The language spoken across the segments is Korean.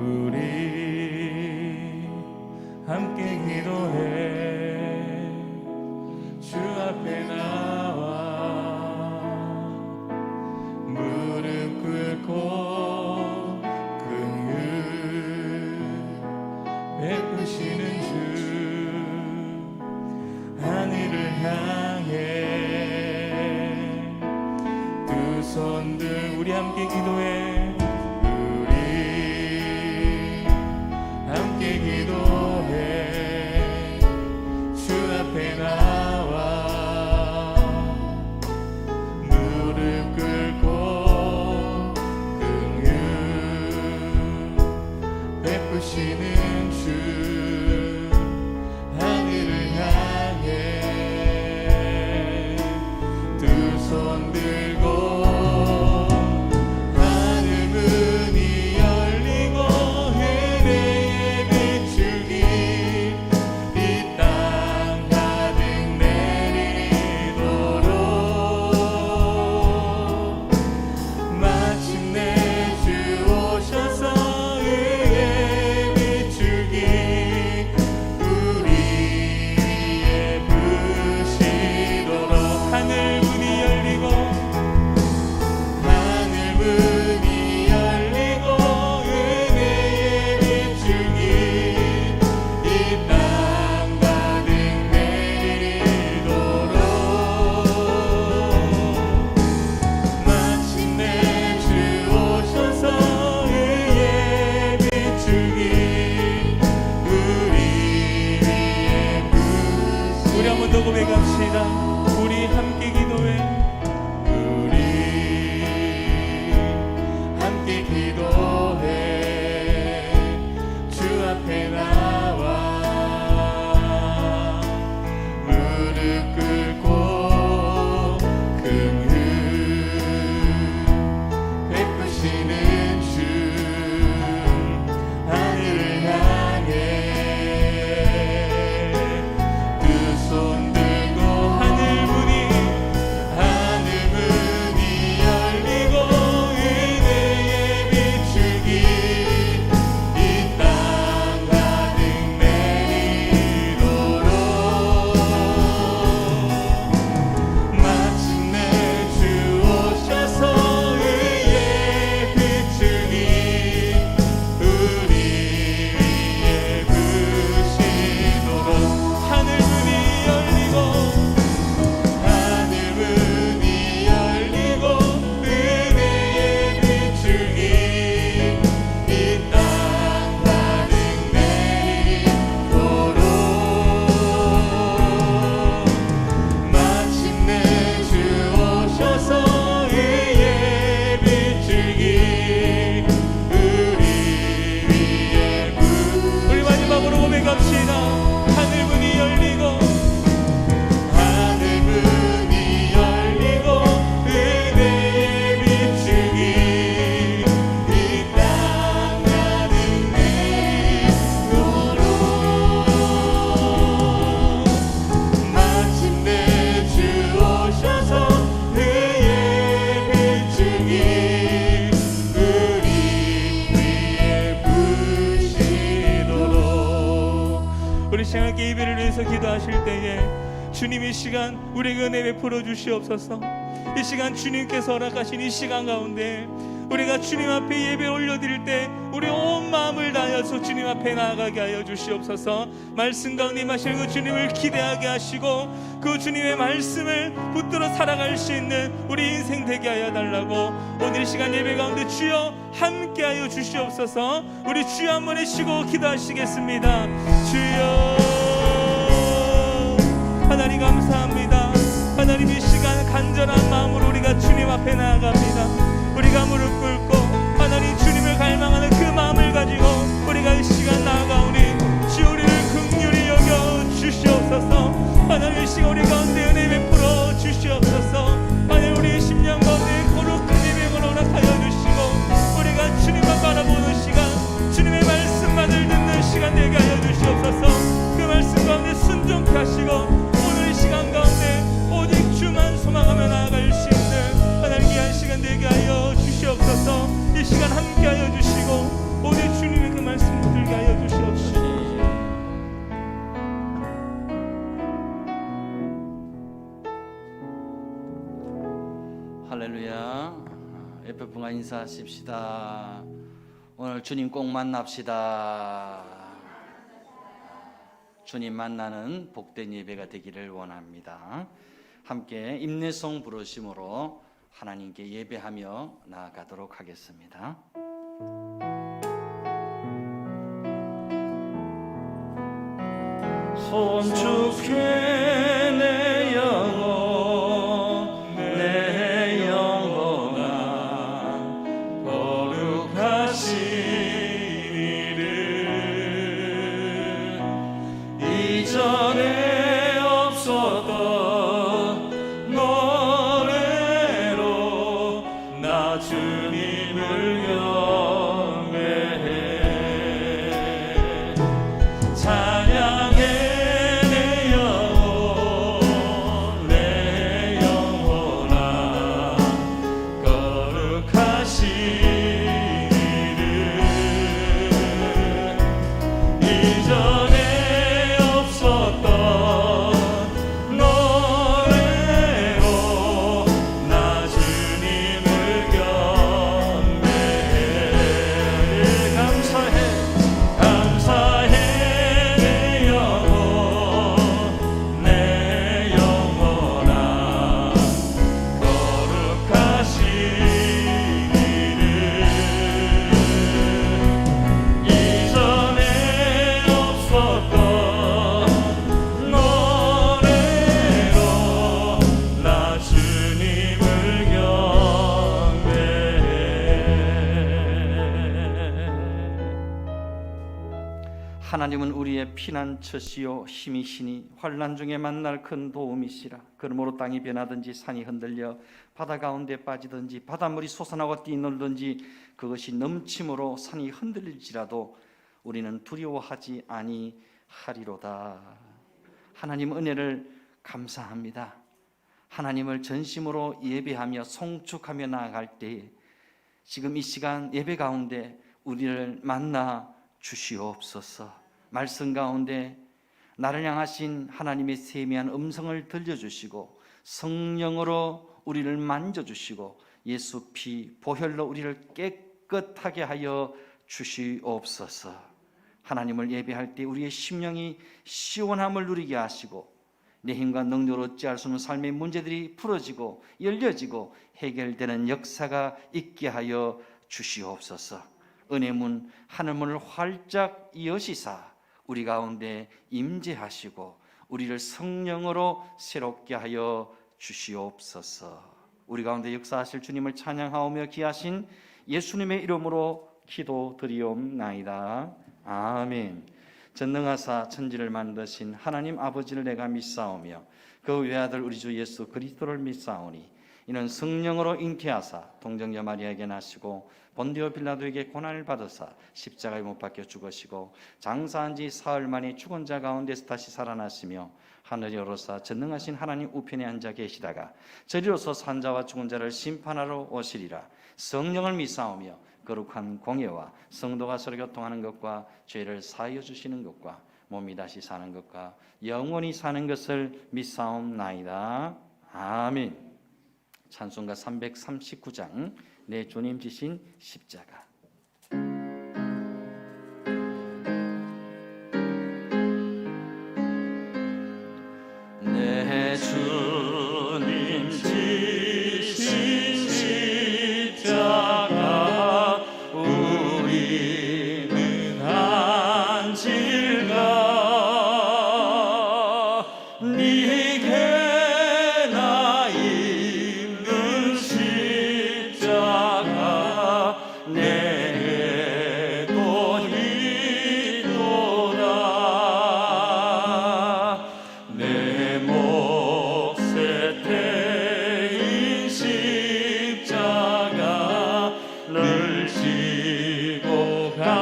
우리 함께 기도해. 주 앞에 나와 무릎 꿇고 긍휼 베푸시는 주, 하늘을 향해 두 손들 우리 함께 기도해. 우리 함께 기도해. 주 앞에 나와 무릎 꿇고 긍휼 베푸시는 주, 하늘을 향해 두 손 들고 하늘 문이 열리고 은혜의 비추기 이 땅 가득 내리도록 마침내 주 오셔서 의의 비추기 우리 위에 부시도록. 하늘 문이 열리고 하늘 문이 열리고 은혜의 비추기 이 땅 가득 내리도록 마침내 주 오셔서 의의 비추기 우리 위에 부시도록. 우리 한 번 더 고백합시다. 우리 함께 기도해. 우리 함께 기도해. 주 앞에 나와 무릎 꿇고 긍휼 베푸시는 주, 하늘을 향해 두 손 들고 하늘 문이 열리고 은혜의 비추기 이 땅 가득 내리도록 마침내 주 오셔서 의의 비추기 우리 위에 부시도록. 하늘 문이 열리고 하늘 문이 열리고 은혜의 비추기 이 땅 가득 내리도록 마침내 주 오셔서 의의 비추기 우리 위에 우리 마지막으로 고백합시다. 하늘 문이 열리고 하늘 문이 열리고 은혜의 비추기 이 땅 가득 내리도록 마침내 주 오셔서 의의 비추기 우리 위에 부시도록. 우리 시간 예배를 위해서 기도하실 때에 주님 이 시간 우리에게 은혜 베풀어 주시옵소서. 이 시간 주님께서 허락하신 이 시간 가운데 우리가 주님 앞에 예배 올려드릴 때 우리 온 마음을 다하여서 주님 앞에 나아가게 하여 주시옵소서. 말씀 가운데 임하시는 그 주님을 기대하게 하시고 그 주님의 말씀을 붙들어 살아갈 수 있는 우리 인생 되게 하여 달라고 오늘 시간 예배 가운데 주여 함께 하여 주시옵소서. 우리 주여 한번 해시고 기도하시겠습니다. 주여 하나님 감사합니다. 하나님 이 시간 간절한 마음으로 우리가 주님 앞에 나아갑니다. 우리가 무릎 꿇고 하나님 주님을 갈망하는 그 마음을 가지고 우리가 이 시간 나아가오니 주 우리를 긍휼히 여겨 주시옵소서. 하나님 이 시간 우리 가운데 은혜 베풀어 주시옵소서. 하나님 우리 심령 가운데 거룩한 예배를 허락하여 주시고 우리가 주님만 바라보는 시간 주님의 말씀만을 듣는 시간 되게 하여 주시옵소서. 그 말씀 가운데 순종케 하시고 오늘 이 시간 가운데 오직 주만 소망하며 나아갈 수 있는 하나님 귀한 시간 되게 하여 주시옵소서. 옆에 분과 인사하십시다. 오늘 주님 꼭 만납시다. 주님 만나는 복된 예배가 되기를 원합니다. 함께 임내송 부르심으로 하나님께 예배하며 나아가도록 하겠습니다. 손축해 내 영혼 내 영혼아 거룩하신 이름 이전에 없었던 노래로 나 주님을 경배해 찬양해 하나님은 우리의 피난처시요 힘이시니 환난 중에 만날 큰 도움이시라. 그러므로 땅이 변하든지 산이 흔들려 바다 가운데 빠지든지 바닷물이 솟아나고 뛰놀든지 그것이 넘침으로 산이 흔들릴지라도 우리는 두려워하지 아니하리로다. 하나님 은혜를 감사합니다. 하나님을 전심으로 예배하며 송축하며 나아갈 때에 지금 이 시간 예배 가운데 우리를 만나 주시옵소서. 말씀 가운데 나를 향하신 하나님의 세미한 음성을 들려주시고 성령으로 우리를 만져주시고 예수 피 보혈로 우리를 깨끗하게 하여 주시옵소서. 하나님을 예배할 때 우리의 심령이 시원함을 누리게 하시고 내 힘과 능력으로 어찌할 수 없는 삶의 문제들이 풀어지고 열려지고 해결되는 역사가 있게 하여 주시옵소서. 은혜 문 하늘문을 활짝 여시사 우리 가운데 임재하시고 우리를 성령으로 새롭게 하여 주시옵소서. 우리 가운데 역사하실 주님을 찬양하오며 귀하신 예수님의 이름으로 기도드리옵나이다. 아멘. 전능하사 천지를 만드신 하나님 아버지를 내가 믿사오며 그 외아들 우리 주 예수 그리스도를 믿사오니 이는 성령으로 잉태하사 동정녀 마리아에게 나시고 본디오 빌라도에게 고난을 받으사 십자가에 못 박혀 죽으시고 장사한 지 사흘 만에 죽은 자 가운데서 다시 살아나시며 하늘에 오르사 전능하신 하나님 우편에 앉아 계시다가 저리로서 산 자와 죽은 자를 심판하러 오시리라. 성령을 믿사오며 거룩한 공예와 성도가 서로 교통하는 것과 죄를 사하여 주시는 것과 몸이 다시 사는 것과 영원히 사는 것을 믿사옵나이다. 아멘. 찬송가 339장 내 주님 지신 십자가. 내 주님 지신 십자가 우리는 안질까 네게 늘 지고 가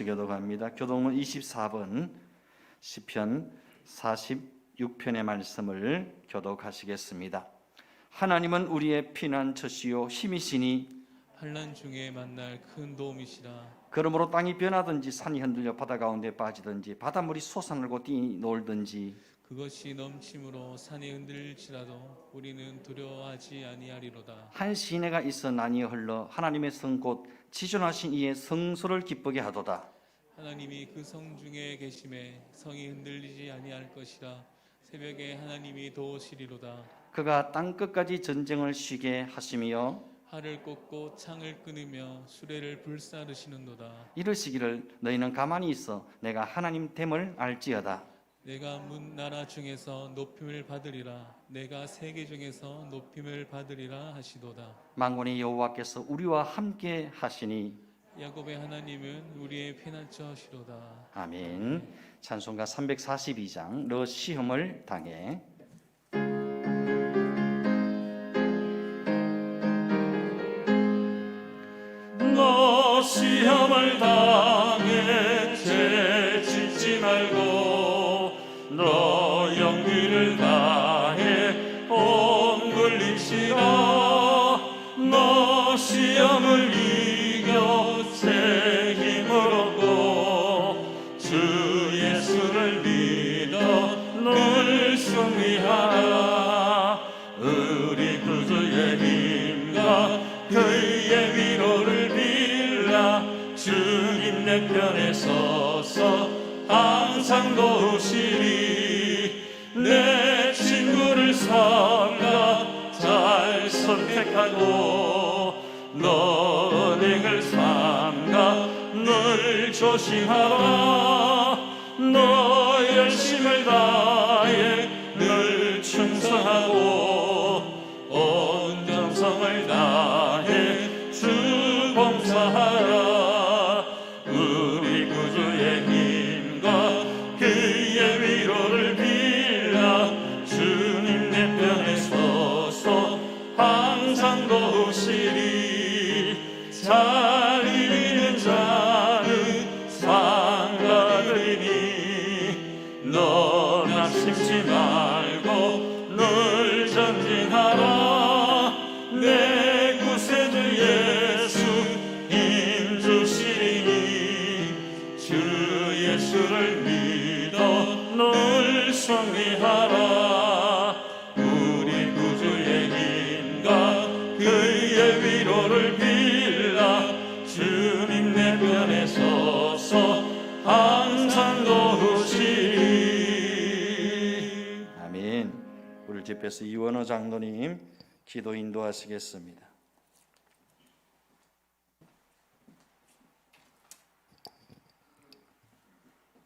통해서 교독합니다. 교독문 24번 시편 46편의 말씀을 교독하시겠습니다. 하나님은 우리의 피난처시요 힘이시니 환난 중에 만날 큰 도움이시라. 그러므로 땅이 변하든지 산이 흔들려 바다 가운데 빠지든지 바닷물이 솟아늘고 뛰놀든지 그것이 넘침으로 산이 흔들릴지라도 우리는 두려워하지 아니하리로다. 한 시내가 있어 나뉘어 흘러 하나님의 성 곧 지존하신 이의 성소를 기쁘게 하도다. 하나님이 그 성 중에 계심에 성이 흔들리지 아니할 것이라. 새벽에 하나님이 도우시리로다. 그가 땅 끝까지 전쟁을 쉬게 하시며 활을 꽂고 창을 끊으며 수레를 불사르시는도다. 이르시기를 너희는 가만히 있어 내가 하나님 됨을 알지어다. 내가 문 나라 중에서 높임을 받으리라. 내가 세계 중에서 높임을 받으리라 하시도다. 만군의 여호와께서 우리와 함께 하시니 야곱의 하나님은 우리의 피난처시로다. 아멘. 찬송가 342장 너 시험을 당해. 너 시험을 당해 죄짓지 말고 너 영리를 다해 옹글리시라. 너 시험을 이겨 새 힘을 얻고 주 예수를 믿어 늘 승리하라. 우리 구주의 힘과 그의 위로를 빌라. 주님 내 편에 서서 항상 도우시리. 내 친구를 삼가 잘 선택하고 너 은행을 삼가 늘 조심하라. 너 열심을 다해 늘 충성하고 온 정성을 다해 주 봉사하라. 우리 구주의 힘과 그의 위로를 빌라. 주님 내 편에 서서 항상 도우시리. 잘 이기는 자는 상을 얻으리니 너 낙심치 말고 늘 전진하라. 내 구세주 예수 힘 주시리니 주 예수를 믿어 늘 승리하라. 우리 구주의 힘과 그의 위로를 빌라. 주님 내 편에 서서 항상 도우시리. 아멘. 우리 집회에서 이원호 장로님 기도 인도하시겠습니다.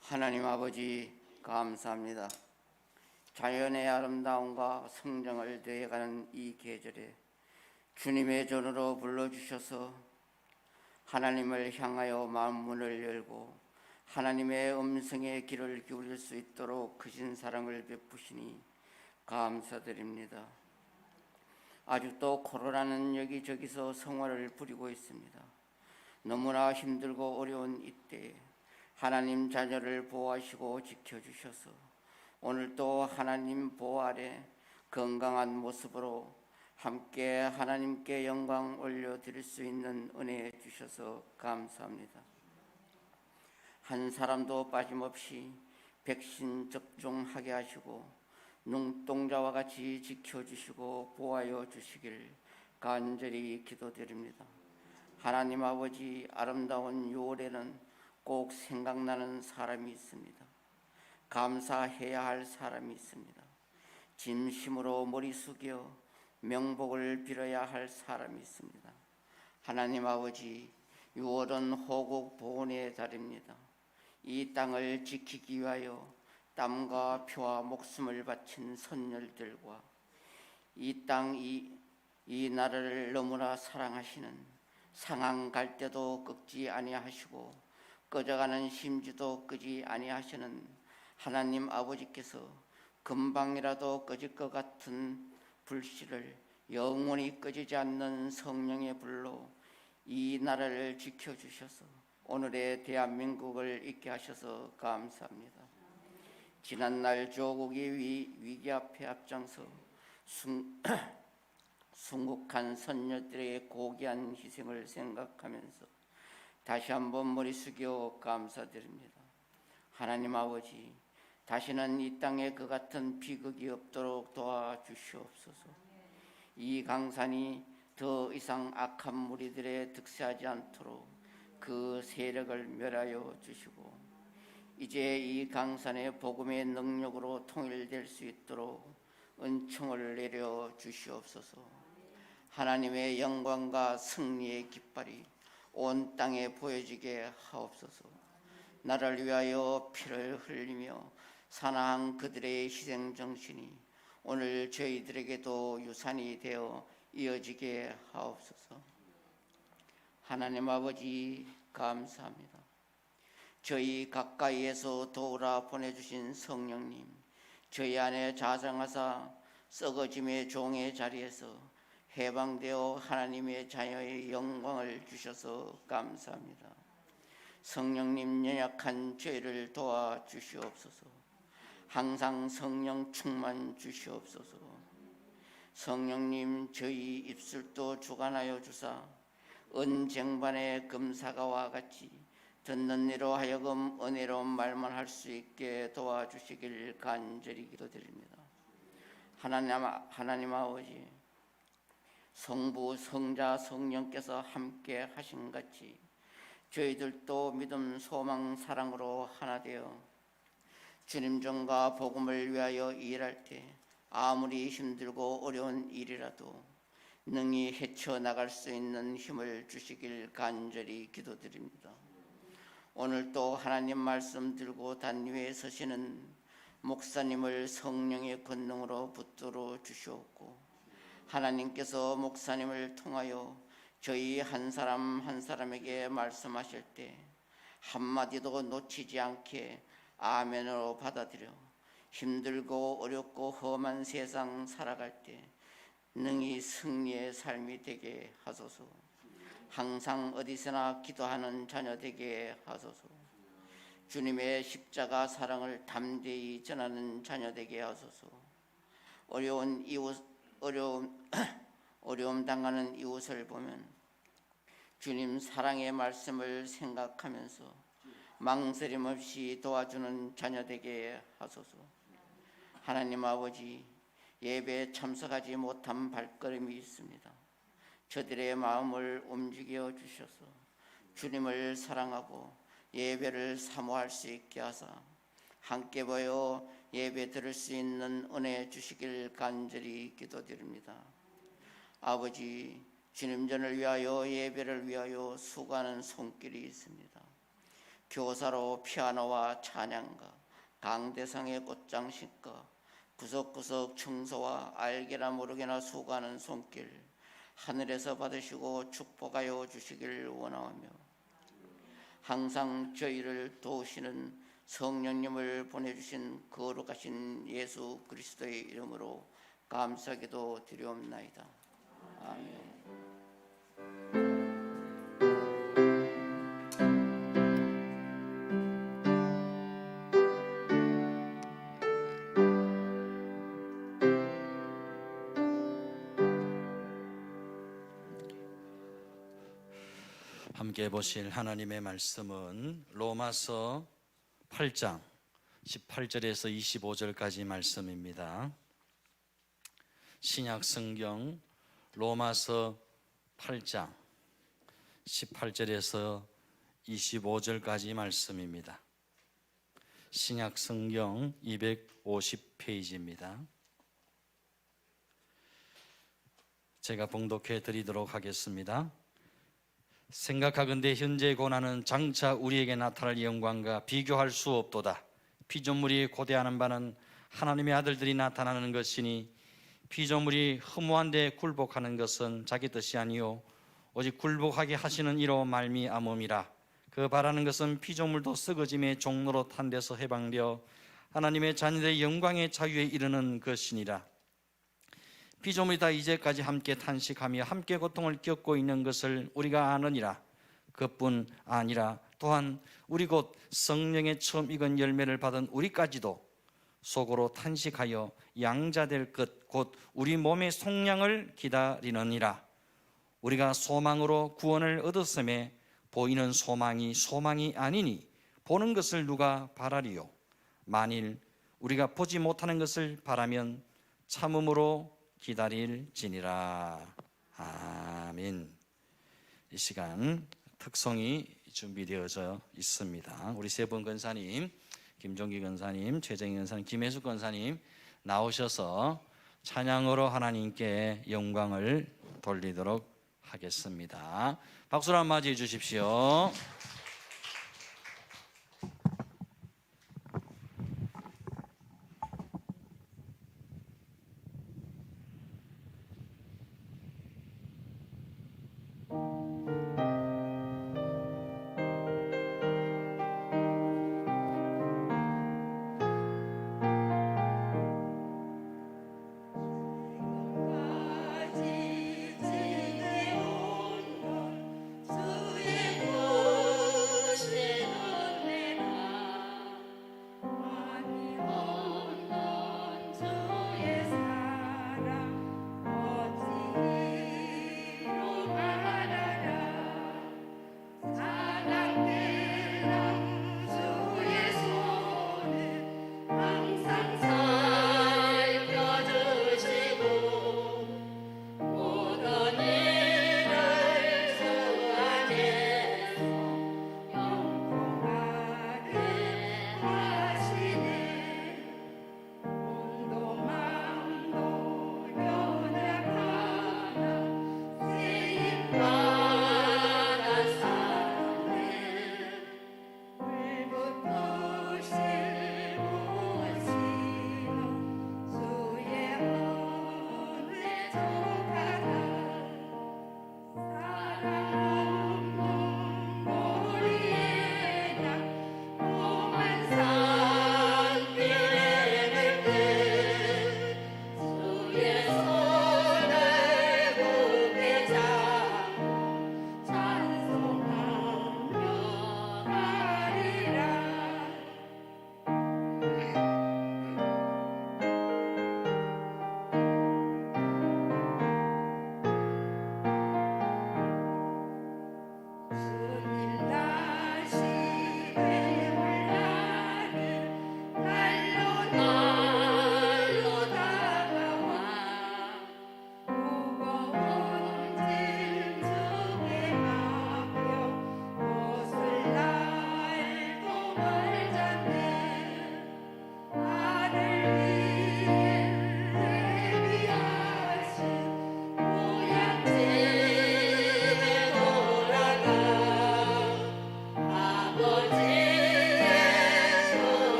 하나님 아버지 감사합니다. 자연의 아름다움과 성정을 더해가는 이 계절에 주님의 전으로 불러주셔서 하나님을 향하여 마음문을 열고 하나님의 음성에 귀를 기울일 수 있도록 크신 사랑을 베푸시니 감사드립니다. 아직도 코로나는 여기저기서 성화를 부리고 있습니다. 너무나 힘들고 어려운 이때에 하나님 자녀를 보호하시고 지켜주셔서 오늘도 하나님 보호 아래 건강한 모습으로 함께 하나님께 영광 올려드릴 수 있는 은혜 주셔서 감사합니다. 한 사람도 빠짐없이 백신 접종하게 하시고 눈동자와 같이 지켜주시고 보호하여 주시길 간절히 기도드립니다. 하나님 아버지, 아름다운 6월에는 꼭 생각나는 사람이 있습니다. 감사해야 할 사람이 있습니다. 진심으로 머리 숙여 명복을 빌어야 할 사람이 있습니다. 하나님 아버지, 6월은 호국 보훈의 달입니다. 이 땅을 지키기 위하여 땀과 피와 목숨을 바친 선열들과 이 땅, 이 나라를 너무나 사랑하시는 상한 갈 때도 꺾지 아니하시고 꺼져가는 심지도 끄지 아니하시는 하나님 아버지께서 금방이라도 꺼질 것 같은 불씨를 영원히 꺼지지 않는 성령의 불로 이 나라를 지켜주셔서 오늘의 대한민국을 있게 하셔서 감사합니다. 지난날 조국이 위기 앞에 앞장서 순국한 선녀들의 고귀한 희생을 생각하면서 다시 한번 머리 숙여 감사드립니다. 하나님 아버지, 다시는 이 땅에 그 같은 비극이 없도록 도와주시옵소서. 이 강산이 더 이상 악한 무리들의 득세하지 않도록 그 세력을 멸하여 주시고, 이제 이 강산의 복음의 능력으로 통일될 수 있도록 은총을 내려 주시옵소서. 하나님의 영광과 승리의 깃발이 온 땅에 보여지게 하옵소서. 나를 위하여 피를 흘리며 사나운 그들의 희생 정신이 오늘 저희들에게도 유산이 되어 이어지게 하옵소서. 하나님 아버지, 감사합니다. 저희 가까이에서 도우라 보내주신 성령님, 저희 안에 자정하사 썩어짐의 종의 자리에서 해방되어 하나님의 자녀의 영광을 주셔서 감사합니다. 성령님, 연약한 저희를 도와주시옵소서. 항상 성령 충만 주시옵소서. 성령님, 저희 입술도 주관하여 주사 은쟁반의 금사과와 같이 듣는 이로 하여금 은혜로운 말만 할 수 있게 도와주시길 간절히 기도드립니다. 하나님 아버지, 성부, 성자, 성령께서 함께 하신 같이 저희들도 믿음, 소망, 사랑으로 하나 되어 주님 전과 복음을 위하여 일할 때 아무리 힘들고 어려운 일이라도 능히 헤쳐나갈 수 있는 힘을 주시길 간절히 기도드립니다. 오늘도 하나님 말씀 들고 단위에 서시는 목사님을 성령의 권능으로 붙들어 주시옵고, 하나님께서 목사님을 통하여 저희 한 사람 한 사람에게 말씀하실 때 한마디도 놓치지 않게 아멘으로 받아들여 힘들고 어렵고 험한 세상 살아갈 때 능히 승리의 삶이 되게 하소서. 항상 어디서나 기도하는 자녀 되게 하소서. 주님의 십자가 사랑을 담대히 전하는 자녀 되게 하소서. 어려움 당하는 이웃을 보면 주님 사랑의 말씀을 생각하면서 망설임 없이 도와주는 자녀 되게 하소서. 하나님 아버지, 예배에 참석하지 못한 발걸음이 있습니다. 저들의 마음을 움직여 주셔서 주님을 사랑하고 예배를 사모할 수 있게 하사 함께 모여 예배 드릴 수 있는 은혜 주시길 간절히 기도드립니다. 아버지, 주님전을 위하여 예배를 위하여 수고하는 손길이 있습니다. 교사로 피아노와 찬양가, 강대상의 꽃장 신가, 구석구석 청소와 알게나 모르게나 수고하는 손길 하늘에서 받으시고 축복하여 주시길 원하오며, 항상 저희를 도우시는 성령님을 보내주신 거룩하신 예수 그리스도의 이름으로 감사기도 드리옵나이다. 아멘. 함께 보실 하나님의 말씀은 로마서 8장 18절에서 25절까지 말씀입니다. 신약 성경 로마서 8장 18절에서 25절까지 말씀입니다. 신약 성경 250페이지입니다. 제가 봉독해 드리도록 하겠습니다. 생각하건대 현재 고난은 장차 우리에게 나타날 영광과 비교할 수 없도다. 피조물이 고대하는 바는 하나님의 아들들이 나타나는 것이니, 피조물이 허무한데 굴복하는 것은 자기 뜻이 아니요 오직 굴복하게 하시는 이로 말미암음이라. 그 바라는 것은 피조물도 썩어짐의 종로로 탄 데서 해방되어 하나님의 자녀들의 영광의 자유에 이르는 것이니라. 피조물이 다 이제까지 함께 탄식하며 함께 고통을 겪고 있는 것을 우리가 아느니라. 그뿐 아니라 또한 우리 곧 성령의 처음 익은 열매를 받은 우리까지도 속으로 탄식하여 양자될 것 곧 우리 몸의 속량을 기다리느니라. 우리가 소망으로 구원을 얻었음에 보이는 소망이 아니니 보는 것을 누가 바라리요. 만일 우리가 보지 못하는 것을 바라면 참음으로 기다릴지니라. 아멘. 이 시간 특송이 준비되어져 있습니다. 우리 세 분 권사님, 김종기 권사님, 최정희 권사님, 김혜숙 권사님 나오셔서 찬양으로 하나님께 영광을 돌리도록 하겠습니다. 박수로 한번 맞이해 주십시오.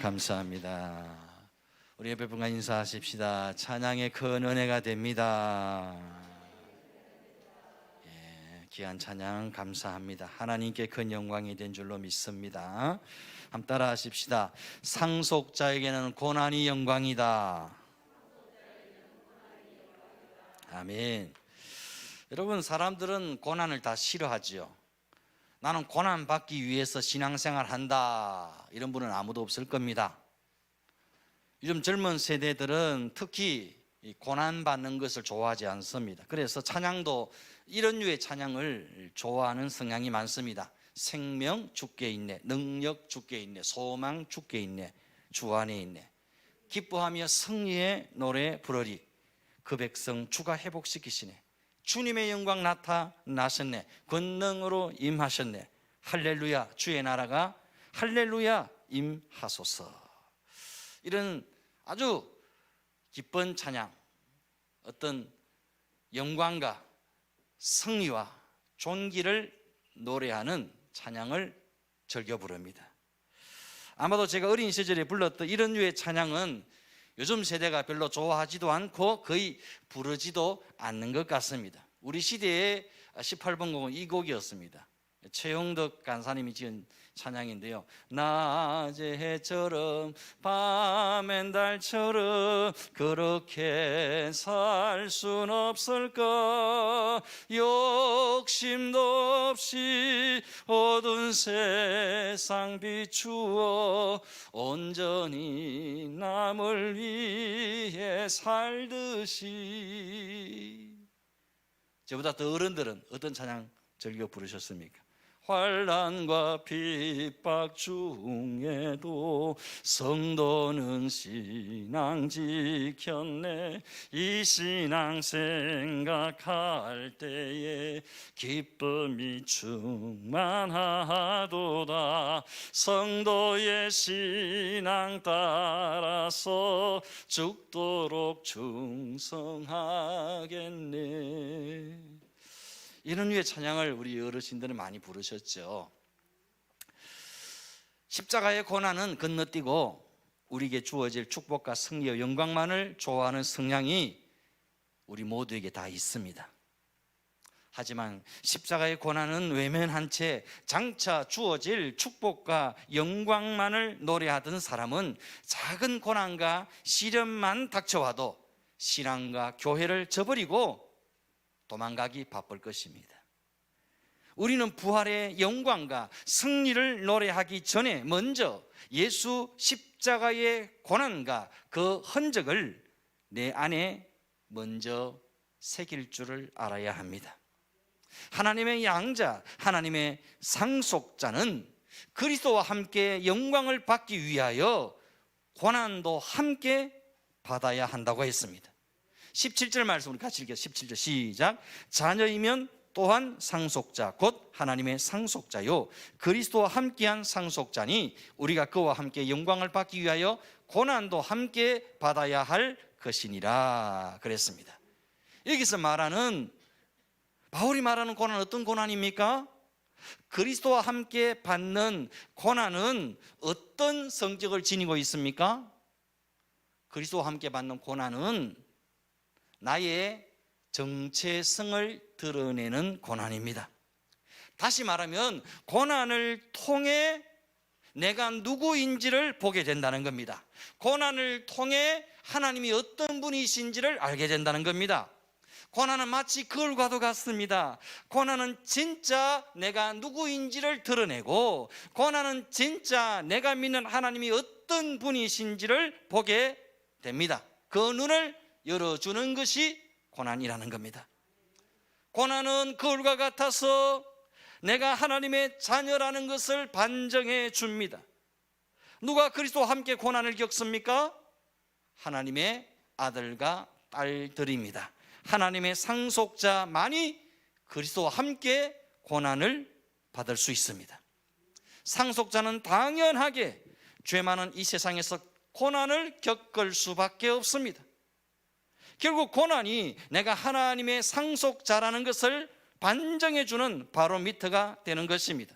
감사합니다. 우리 옆에 분과 인사하십시다. 찬양의 큰 은혜가 됩니다. 귀한 찬양 감사합니다. 하나님께 큰 영광이 된 줄로 믿습니다. 한번 따라 하십시다. 상속자에게는 고난이 영광이다. 아멘. 여러분, 사람들은 고난을 다 싫어하지요. 나는 고난 받기 위해서 신앙생활 한다, 이런 분은 아무도 없을 겁니다. 요즘 젊은 세대들은 특히 고난 받는 것을 좋아하지 않습니다. 그래서 찬양도 이런 류의 찬양을 좋아하는 성향이 많습니다. 생명 주께 있네, 능력 주께 있네, 소망 주께 있네, 주 안에 있네, 기뻐하며 승리의 노래 부르리, 그 백성 주가 회복시키시네, 주님의 영광 나타나셨네, 권능으로 임하셨네, 할렐루야 주의 나라가 할렐루야 임하소서. 이런 아주 기쁜 찬양, 어떤 영광과 승리와 존귀를 노래하는 찬양을 즐겨 부릅니다. 아마도 제가 어린 시절에 불렀던 이런 류의 찬양은 요즘 세대가 별로 좋아하지도 않고 거의 부르지도 않는 것 같습니다. 우리 시대의 18번 곡은 이 곡이었습니다. 최용덕 간사님이 지은 찬양인데요. 낮의 해처럼 밤엔 달처럼 그렇게 살 순 없을까. 욕심도 없이 어두운 세상 비추어 온전히 남을 위해 살듯이. 저보다 더 어른들은 어떤 찬양 즐겨 부르셨습니까? 환난과 핍박 중에도 성도는 신앙 지켰네. 이 신앙 생각할 때에 기쁨이 충만하도다. 성도의 신앙 따라서 죽도록 충성하겠네. 이런 류의 찬양을 우리 어르신들은 많이 부르셨죠. 십자가의 고난은 건너뛰고 우리에게 주어질 축복과 승리와 영광만을 좋아하는 성향이 우리 모두에게 다 있습니다. 하지만 십자가의 고난은 외면한 채 장차 주어질 축복과 영광만을 노래하던 사람은 작은 고난과 시련만 닥쳐와도 신앙과 교회를 저버리고 도망가기 바쁠 것입니다. 우리는 부활의 영광과 승리를 노래하기 전에 먼저 예수 십자가의 고난과 그 흔적을 내 안에 먼저 새길 줄을 알아야 합니다. 하나님의 양자, 하나님의 상속자는 그리스도와 함께 영광을 받기 위하여 고난도 함께 받아야 한다고 했습니다. 17절 말씀 우리 같이 읽겠습니다. 17절 시작. 자녀이면 또한 상속자 곧 하나님의 상속자요 그리스도와 함께한 상속자니 우리가 그와 함께 영광을 받기 위하여 고난도 함께 받아야 할 것이니라 그랬습니다. 여기서 말하는 바울이 말하는 고난은 어떤 고난입니까? 그리스도와 함께 받는 고난은 어떤 성격을 지니고 있습니까? 그리스도와 함께 받는 고난은 나의 정체성을 드러내는 고난입니다. 다시 말하면 고난을 통해 내가 누구인지를 보게 된다는 겁니다. 고난을 통해 하나님이 어떤 분이신지를 알게 된다는 겁니다. 고난은 마치 거울과도 같습니다. 고난은 진짜 내가 누구인지를 드러내고 고난은 진짜 내가 믿는 하나님이 어떤 분이신지를 보게 됩니다. 그 눈을 열어주는 것이 고난이라는 겁니다. 고난은 거울과 같아서 내가 하나님의 자녀라는 것을 반증해 줍니다. 누가 그리스도와 함께 고난을 겪습니까? 하나님의 아들과 딸들입니다. 하나님의 상속자만이 그리스도와 함께 고난을 받을 수 있습니다. 상속자는 당연하게 죄 많은 이 세상에서 고난을 겪을 수밖에 없습니다. 결국 고난이 내가 하나님의 상속자라는 것을 반증해주는 바로미터가 되는 것입니다.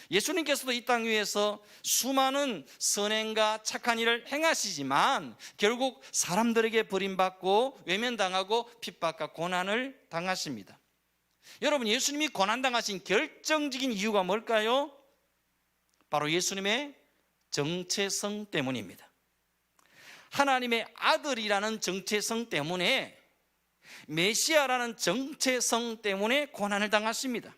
예수님께서도 이 땅 위에서 수많은 선행과 착한 일을 행하시지만 결국 사람들에게 버림받고 외면당하고 핍박과 고난을 당하십니다. 여러분, 예수님이 고난당하신 결정적인 이유가 뭘까요? 바로 예수님의 정체성 때문입니다. 하나님의 아들이라는 정체성 때문에, 메시아라는 정체성 때문에 고난을 당하십니다.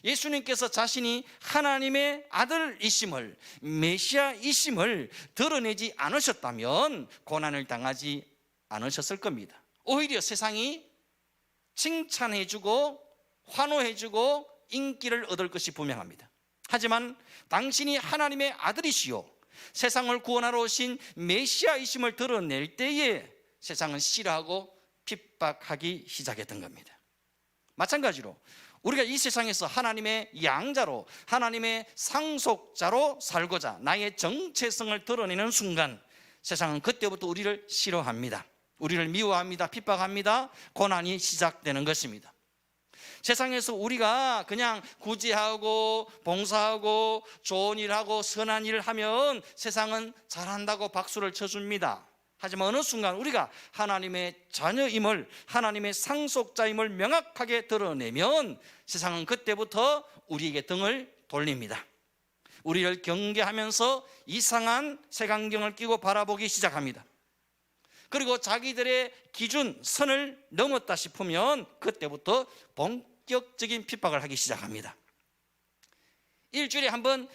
예수님께서 자신이 하나님의 아들이심을, 메시아이심을 드러내지 않으셨다면 고난을 당하지 않으셨을 겁니다. 오히려 세상이 칭찬해주고 환호해주고 인기를 얻을 것이 분명합니다. 하지만 당신이 하나님의 아들이시요 세상을 구원하러 오신 메시아이심을 드러낼 때에 세상은 싫어하고 핍박하기 시작했던 겁니다. 마찬가지로 우리가 이 세상에서 하나님의 양자로, 하나님의 상속자로 살고자 나의 정체성을 드러내는 순간 세상은 그때부터 우리를 싫어합니다. 우리를 미워합니다. 핍박합니다. 고난이 시작되는 것입니다. 세상에서 우리가 그냥 구제하고 봉사하고 좋은 일하고 선한 일을 하면 세상은 잘한다고 박수를 쳐줍니다. 하지만 어느 순간 우리가 하나님의 자녀임을, 하나님의 상속자임을 명확하게 드러내면 세상은 그때부터 우리에게 등을 돌립니다. 우리를 경계하면서 이상한 색안경을 끼고 바라보기 시작합니다. 그리고 자기들의 기준, 선을 넘었다 싶으면 그때부터 본격적인 핍박을 하기 시작합니다. 일주일에 한 번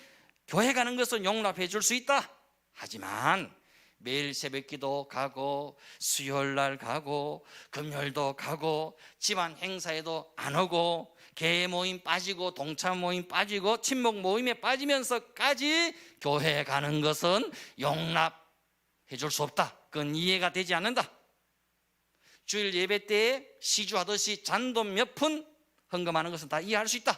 교회 가는 것은 용납해 줄 수 있다. 하지만 매일 새벽기도 가고, 수요일날 가고, 금요일도 가고, 집안 행사에도 안 오고, 개 모임 빠지고, 동참 모임 빠지고, 친목 모임에 빠지면서까지 교회 가는 것은 용납해 줄 수 없다. 그건 이해가 되지 않는다. 주일 예배 때에 시주하듯이 잔돈 몇 푼 헌금하는 것은 다 이해할 수 있다.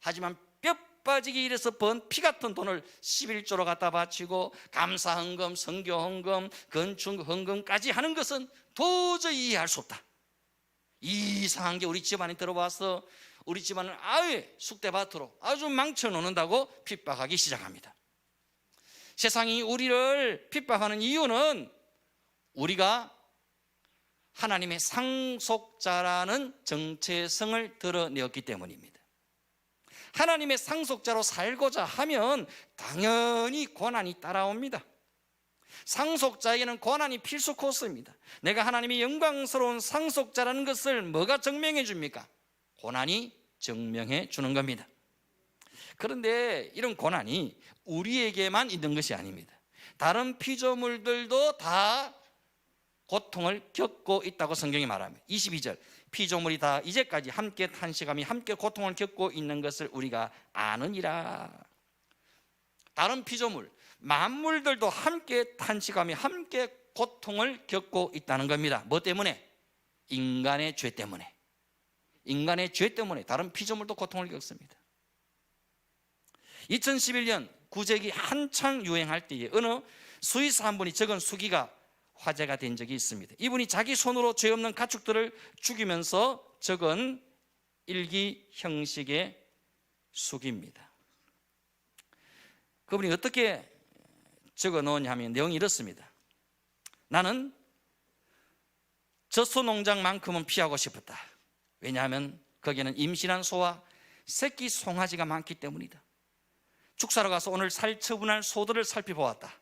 하지만 뼈 빠지게 일해서 번 피 같은 돈을 11조로 갖다 바치고 감사 헌금, 선교 헌금, 건축 헌금까지 하는 것은 도저히 이해할 수 없다. 이상한 게 우리 집안에 들어와서 우리 집안을 아예 쑥대밭으로 아주 망쳐놓는다고 핍박하기 시작합니다. 세상이 우리를 핍박하는 이유는 우리가 하나님의 상속자라는 정체성을 드러내었기 때문입니다. 하나님의 상속자로 살고자 하면 당연히 고난이 따라옵니다. 상속자에게는 고난이 필수 코스입니다. 내가 하나님의 영광스러운 상속자라는 것을 뭐가 증명해 줍니까? 고난이 증명해 주는 겁니다. 그런데 이런 고난이 우리에게만 있는 것이 아닙니다. 다른 피조물들도 다 고통을 겪고 있다고 성경이 말합니다. 22절, 피조물이 다 이제까지 함께 탄식하며 함께 고통을 겪고 있는 것을 우리가 아느니라. 다른 피조물, 만물들도 함께 탄식하며 함께 고통을 겪고 있다는 겁니다. 뭐 때문에? 인간의 죄 때문에. 인간의 죄 때문에 다른 피조물도 고통을 겪습니다. 2011년 구제기 한창 유행할 때에 어느 스위스 한 분이 적은 수기가 화제가 된 적이 있습니다. 이분이 자기 손으로 죄 없는 가축들을 죽이면서 적은 일기 형식의 수기입니다. 그분이 어떻게 적어 놓으냐면 내용이 이렇습니다. 나는 젖소 농장만큼은 피하고 싶었다. 왜냐하면 거기에는 임신한 소와 새끼 송아지가 많기 때문이다. 축사로 가서 오늘 살 처분할 소들을 살펴보았다.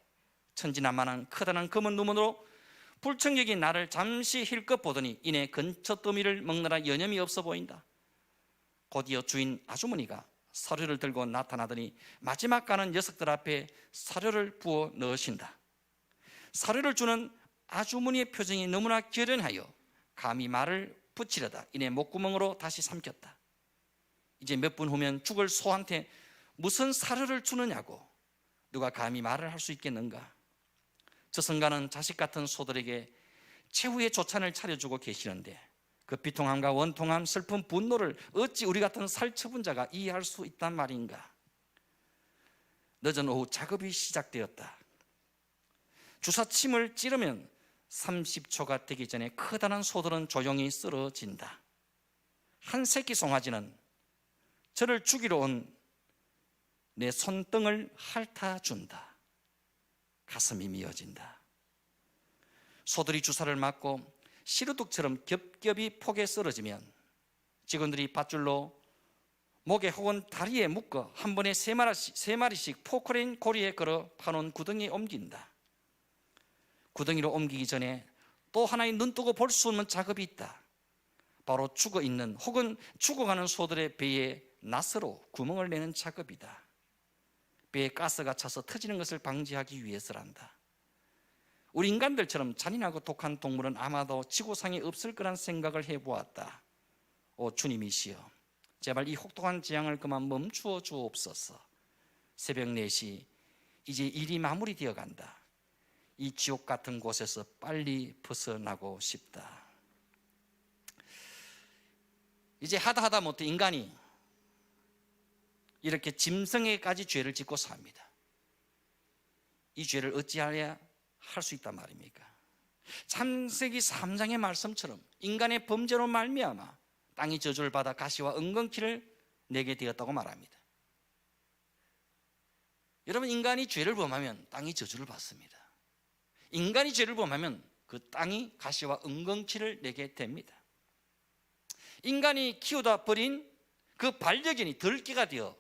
천진난만한 커다란 검은 눈으로 불청객이 나를 잠시 힐끗 보더니 이내 근처 더미를 먹느라 여념이 없어 보인다. 곧이어 주인 아주머니가 사료를 들고 나타나더니 마지막 가는 녀석들 앞에 사료를 부어 넣으신다. 사료를 주는 아주머니의 표정이 너무나 결연하여 감히 말을 붙이려다 이내 목구멍으로 다시 삼켰다. 이제 몇 분 후면 죽을 소한테 무슨 사료를 주느냐고 누가 감히 말을 할 수 있겠는가. 저승가는 자식 같은 소들에게 최후의 조찬을 차려주고 계시는데 그 비통함과 원통함, 슬픈 분노를 어찌 우리 같은 살처분자가 이해할 수 있단 말인가. 늦은 오후 작업이 시작되었다. 주사침을 찌르면 30초가 되기 전에 커다란 소들은 조용히 쓰러진다. 한 새끼 송아지는 저를 죽이러 온 내 손등을 핥아준다. 가슴이 미어진다. 소들이 주사를 맞고 시루둑처럼 겹겹이 폭에 쓰러지면 직원들이 밧줄로 목에 혹은 다리에 묶어 한 번에 세 마리씩 포크레인 고리에 걸어 파놓은 구덩이에 옮긴다. 구덩이로 옮기기 전에 또 하나의 눈뜨고 볼 수 없는 작업이 있다. 바로 죽어있는 혹은 죽어가는 소들의 배에 낫으로 구멍을 내는 작업이다. 배에 가스가 차서 터지는 것을 방지하기 위해서란다. 우리 인간들처럼 잔인하고 독한 동물은 아마도 지구상에 없을 거란 생각을 해보았다. 오 주님이시여, 제발 이 혹독한 재앙을 그만 멈추어 주옵소서. 새벽 4시 이제 일이 마무리되어 간다. 이 지옥 같은 곳에서 빨리 벗어나고 싶다. 이제 하다 못해 인간이 이렇게 짐승에까지 죄를 짓고 삽니다. 이 죄를 어찌하여야 할 수 있단 말입니까? 창세기 3장의 말씀처럼 인간의 범죄로 말미암아 땅이 저주를 받아 가시와 은근키를 내게 되었다고 말합니다. 여러분, 인간이 죄를 범하면 땅이 저주를 받습니다. 인간이 죄를 범하면 그 땅이 가시와 은근치를 내게 됩니다. 인간이 키우다 버린 그 반려견이 들기가 되어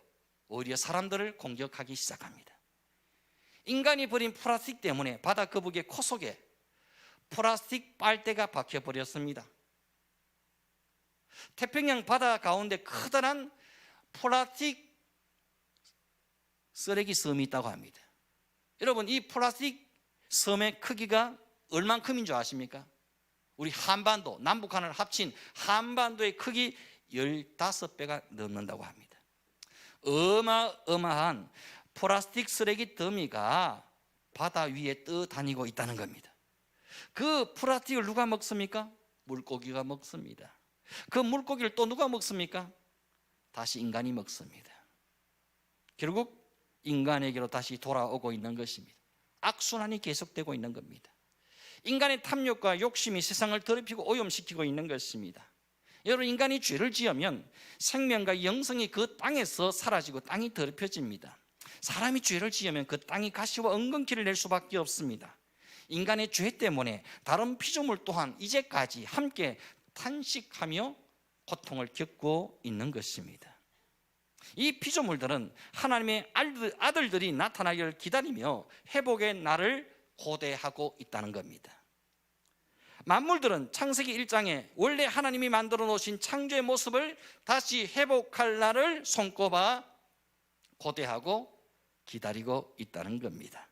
오히려 사람들을 공격하기 시작합니다. 인간이 버린 플라스틱 때문에 바다 거북이의 코 속에 플라스틱 빨대가 박혀버렸습니다. 태평양 바다 가운데 커다란 플라스틱 쓰레기 섬이 있다고 합니다. 여러분, 이 플라스틱 섬의 크기가 얼만큼인 줄 아십니까? 우리 한반도, 남북한을 합친 한반도의 크기 15배가 넘는다고 합니다. 어마어마한 플라스틱 쓰레기 더미가 바다 위에 떠다니고 있다는 겁니다. 그 플라스틱을 누가 먹습니까? 물고기가 먹습니다. 그 물고기를 또 누가 먹습니까? 다시 인간이 먹습니다. 결국 인간에게로 다시 돌아오고 있는 것입니다. 악순환이 계속되고 있는 겁니다. 인간의 탐욕과 욕심이 세상을 더럽히고 오염시키고 있는 것입니다. 여러분, 인간이 죄를 지으면 생명과 영성이 그 땅에서 사라지고 땅이 더럽혀집니다. 사람이 죄를 지으면 그 땅이 가시와 은근키를 낼 수밖에 없습니다. 인간의 죄 때문에 다른 피조물 또한 이제까지 함께 탄식하며 고통을 겪고 있는 것입니다. 이 피조물들은 하나님의 아들들이 나타나기를 기다리며 회복의 날을 고대하고 있다는 겁니다. 만물들은 창세기 1장에 원래 하나님이 만들어 놓으신 창조의 모습을 다시 회복할 날을 손꼽아 고대하고 기다리고 있다는 겁니다.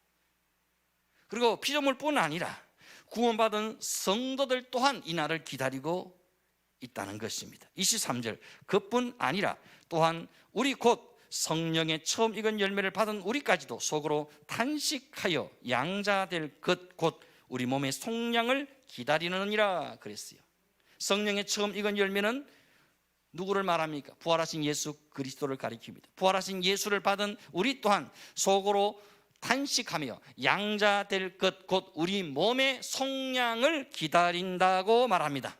그리고 피조물뿐 아니라 구원받은 성도들 또한 이 날을 기다리고 있다는 것입니다. 23절, 그뿐 아니라 또한 우리 곧 성령의 처음 익은 열매를 받은 우리까지도 속으로 탄식하여 양자될 것 곧 우리 몸의 속량을 기다리느니라 그랬어요. 성령의 처음 익은 열매는 누구를 말합니까? 부활하신 예수 그리스도를 가리킵니다. 부활하신 예수를 받은 우리 또한 속으로 탄식하며 양자될 것 곧 우리 몸의 속량을 기다린다고 말합니다.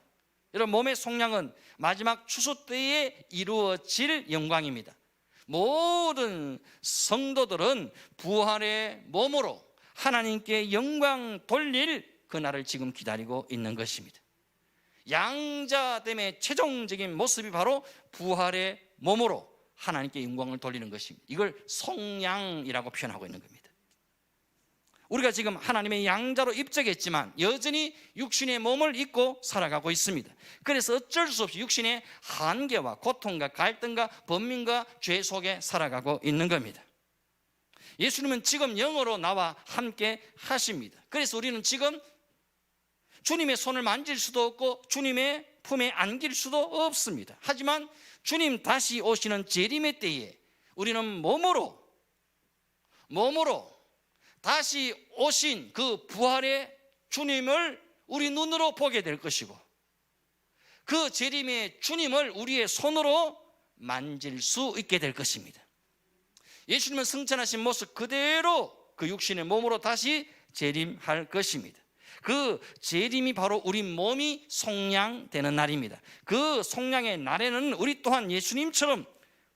여러분, 몸의 속량은 마지막 추수 때에 이루어질 영광입니다. 모든 성도들은 부활의 몸으로 하나님께 영광 돌릴 그날을 지금 기다리고 있는 것입니다. 양자됨의 최종적인 모습이 바로 부활의 몸으로 하나님께 영광을 돌리는 것입니다. 이걸 속량이라고 표현하고 있는 겁니다. 우리가 지금 하나님의 양자로 입적했지만 여전히 육신의 몸을 입고 살아가고 있습니다. 그래서 어쩔 수 없이 육신의 한계와 고통과 갈등과 번민과 죄 속에 살아가고 있는 겁니다. 예수님은 지금 영으로 나와 함께 하십니다. 그래서 우리는 지금 주님의 손을 만질 수도 없고 주님의 품에 안길 수도 없습니다. 하지만 주님 다시 오시는 재림의 때에 우리는 몸으로 다시 오신 그 부활의 주님을 우리 눈으로 보게 될 것이고 그 재림의 주님을 우리의 손으로 만질 수 있게 될 것입니다. 예수님은 승천하신 모습 그대로 그 육신의 몸으로 다시 재림할 것입니다. 그 재림이 바로 우리 몸이 속량되는 날입니다. 그 속량의 날에는 우리 또한 예수님처럼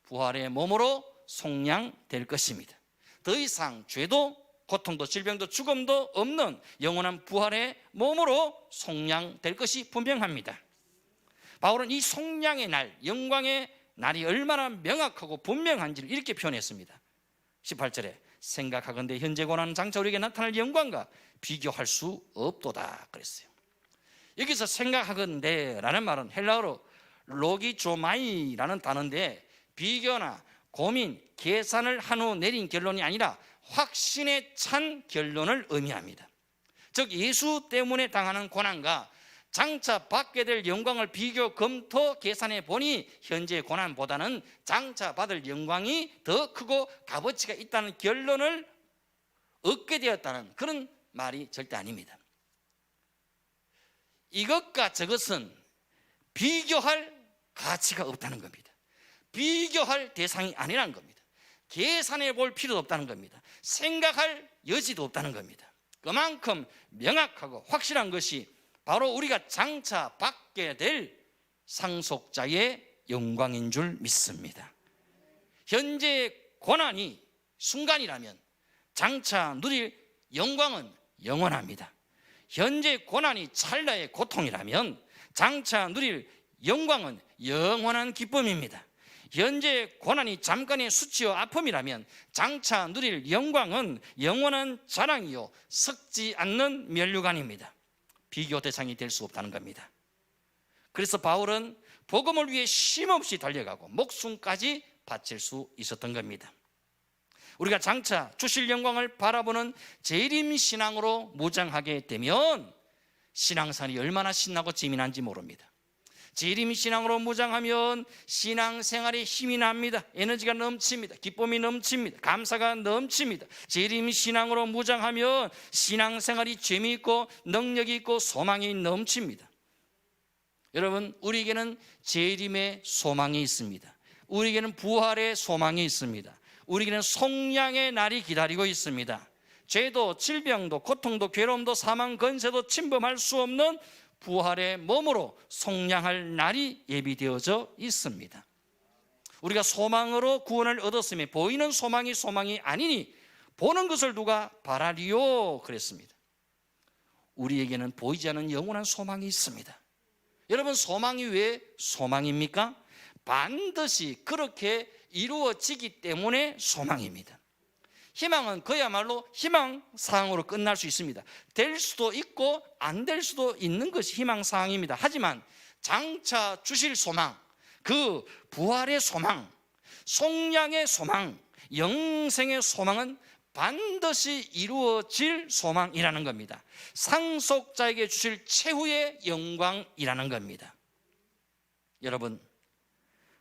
부활의 몸으로 속량될 것입니다. 더 이상 죄도 고통도 질병도 죽음도 없는 영원한 부활의 몸으로 속량될 것이 분명합니다. 바울은 이 속량의 날, 영광의 날이 얼마나 명확하고 분명한지를 이렇게 표현했습니다. 18절에 생각하건대 현재 고난 장차 우리에게 나타날 영광과 비교할 수 없도다 그랬어요. 여기서 생각하건대라는 말은 헬라어로 로기조마이라는 단어인데 비교나 고민, 계산을 한 후 내린 결론이 아니라 확신에 찬 결론을 의미합니다. 즉 예수 때문에 당하는 고난과 장차 받게 될 영광을 비교, 검토, 계산해 보니 현재의 고난보다는 장차 받을 영광이 더 크고 값어치가 있다는 결론을 얻게 되었다는 그런 말이 절대 아닙니다. 이것과 저것은 비교할 가치가 없다는 겁니다. 비교할 대상이 아니라는 겁니다. 계산해 볼 필요도 없다는 겁니다. 생각할 여지도 없다는 겁니다. 그만큼 명확하고 확실한 것이 바로 우리가 장차 받게 될 상속자의 영광인 줄 믿습니다. 현재의 고난이 순간이라면 장차 누릴 영광은 영원합니다. 현재 고난이 찰나의 고통이라면 장차 누릴 영광은 영원한 기쁨입니다. 현재 고난이 잠깐의 수치와 아픔이라면 장차 누릴 영광은 영원한 자랑이요 썩지 않는 면류관입니다. 비교 대상이 될 수 없다는 겁니다. 그래서 바울은 복음을 위해 쉼없이 달려가고 목숨까지 바칠 수 있었던 겁니다. 우리가 장차 주실 영광을 바라보는 재림신앙으로 무장하게 되면 신앙생활이 얼마나 신나고 재미난지 모릅니다. 재림신앙으로 무장하면 신앙생활에 힘이 납니다. 에너지가 넘칩니다. 기쁨이 넘칩니다. 감사가 넘칩니다. 재림신앙으로 무장하면 신앙생활이 재미있고 능력이 있고 소망이 넘칩니다. 여러분, 우리에게는 재림의 소망이 있습니다. 우리에게는 부활의 소망이 있습니다. 우리에게는 속량의 날이 기다리고 있습니다. 죄도 질병도 고통도 괴로움도 사망 권세도 침범할 수 없는 부활의 몸으로 속량할 날이 예비되어져 있습니다. 우리가 소망으로 구원을 얻었으면 보이는 소망이 소망이 아니니 보는 것을 누가 바라리요 그랬습니다. 우리에게는 보이지 않는 영원한 소망이 있습니다. 여러분, 소망이 왜 소망입니까? 반드시 그렇게 이루어지기 때문에 소망입니다. 희망은 그야말로 희망사항으로 끝날 수 있습니다. 될 수도 있고 안 될 수도 있는 것이 희망사항입니다. 하지만 장차 주실 소망, 그 부활의 소망, 속량의 소망, 영생의 소망은 반드시 이루어질 소망이라는 겁니다. 상속자에게 주실 최후의 영광이라는 겁니다. 여러분,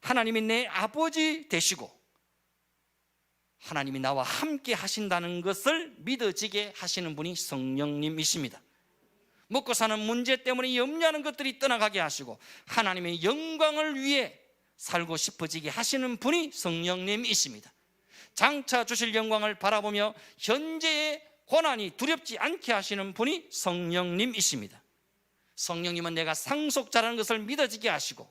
하나님이 내 아버지 되시고 하나님이 나와 함께 하신다는 것을 믿어지게 하시는 분이 성령님이십니다. 먹고 사는 문제 때문에 염려하는 것들이 떠나가게 하시고 하나님의 영광을 위해 살고 싶어지게 하시는 분이 성령님이십니다. 장차 주실 영광을 바라보며 현재의 고난이 두렵지 않게 하시는 분이 성령님이십니다. 성령님은 내가 상속자라는 것을 믿어지게 하시고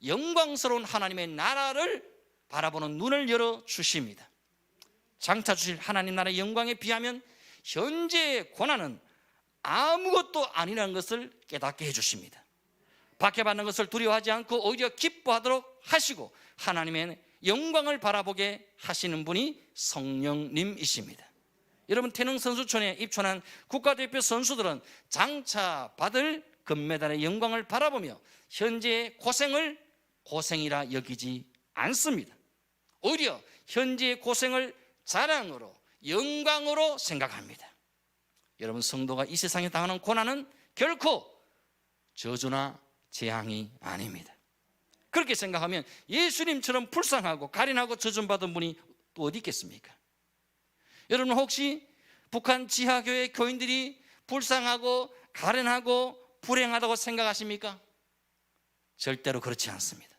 영광스러운 하나님의 나라를 바라보는 눈을 열어 주십니다. 장차 주실 하나님 나라의 영광에 비하면 현재의 고난은 아무것도 아니라는 것을 깨닫게 해주십니다. 박해받는 것을 두려워하지 않고 오히려 기뻐하도록 하시고 하나님의 영광을 바라보게 하시는 분이 성령님이십니다. 여러분, 태릉선수촌에 입촌한 국가대표 선수들은 장차 받을 금메달의 영광을 바라보며 현재의 고생을 고생이라 여기지 않습니다. 오히려 현재의 고생을 자랑으로 영광으로 생각합니다. 여러분, 성도가 이 세상에 당하는 고난은 결코 저주나 재앙이 아닙니다. 그렇게 생각하면 예수님처럼 불쌍하고 가련하고 저주받은 분이 또 어디 있겠습니까? 여러분, 혹시 북한 지하교회 교인들이 불쌍하고 가련하고 불행하다고 생각하십니까? 절대로 그렇지 않습니다.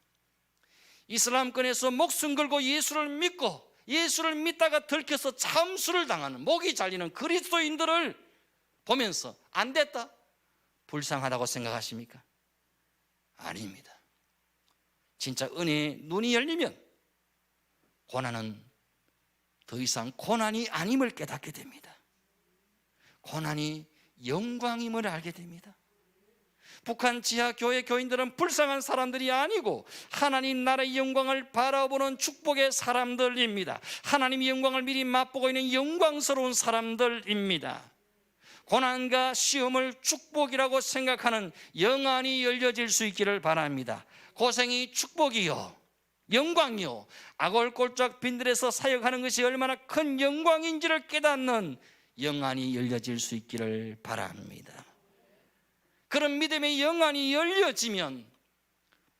이슬람권에서 목숨 걸고 예수를 믿고 예수를 믿다가 들켜서 참수를 당하는 목이 잘리는 그리스도인들을 보면서 안 됐다, 불쌍하다고 생각하십니까? 아닙니다. 진짜 은혜의 눈이 열리면 고난은 더 이상 고난이 아님을 깨닫게 됩니다. 고난이 영광임을 알게 됩니다. 북한 지하교회 교인들은 불쌍한 사람들이 아니고 하나님 나라의 영광을 바라보는 축복의 사람들입니다. 하나님의 영광을 미리 맛보고 있는 영광스러운 사람들입니다. 고난과 시험을 축복이라고 생각하는 영안이 열려질 수 있기를 바랍니다. 고생이 축복이요 영광이요 아골골짝 빈들에서 사역하는 것이 얼마나 큰 영광인지를 깨닫는 영안이 열려질 수 있기를 바랍니다. 그런 믿음의 영안이 열려지면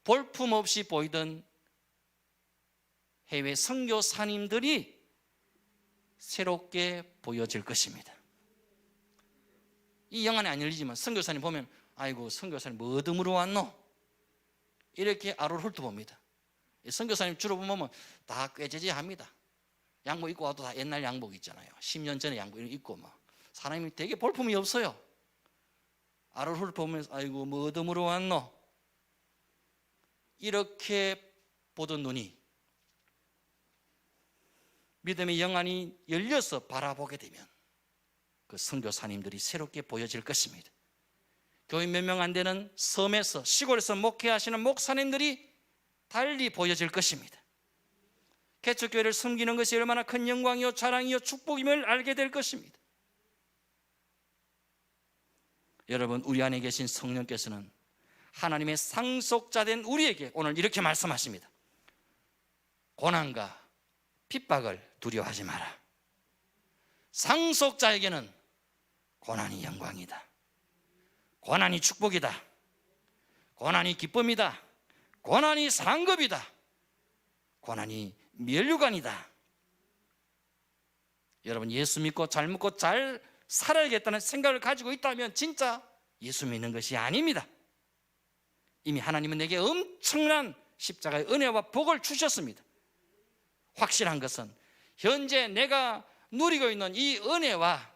볼품없이 보이던 해외 선교사님들이 새롭게 보여질 것입니다. 이 영안이 안 열리지만 선교사님 보면 아이고 선교사님 뭐 드물어 왔노? 이렇게 아로를 훑어봅니다. 선교사님 주로 보면 다 꾀죄죄합니다. 양복 입고 와도 다 옛날 양복 있잖아요. 10년 전에 양복 입고 막 사람이 되게 볼품이 없어요. 아로를 훑어보면서 아이고 뭐 드물어 왔노? 이렇게 보던 눈이 믿음의 영안이 열려서 바라보게 되면 그 선교사님들이 새롭게 보여질 것입니다. 교회 몇 명 안 되는 섬에서, 시골에서 목회하시는 목사님들이 달리 보여질 것입니다. 개척교회를 섬기는 것이 얼마나 큰 영광이요 자랑이요 축복임을 알게 될 것입니다. 여러분, 우리 안에 계신 성령께서는 하나님의 상속자된 우리에게 오늘 이렇게 말씀하십니다. 고난과 핍박을 두려워하지 마라. 상속자에게는 고난이 영광이다. 고난이 축복이다. 고난이 기쁨이다. 고난이 상급이다. 고난이 면류관이다. 여러분, 예수 믿고 잘 먹고 잘 살아야겠다는 생각을 가지고 있다면 진짜 예수 믿는 것이 아닙니다. 이미 하나님은 내게 엄청난 십자가의 은혜와 복을 주셨습니다. 확실한 것은 현재 내가 누리고 있는 이 은혜와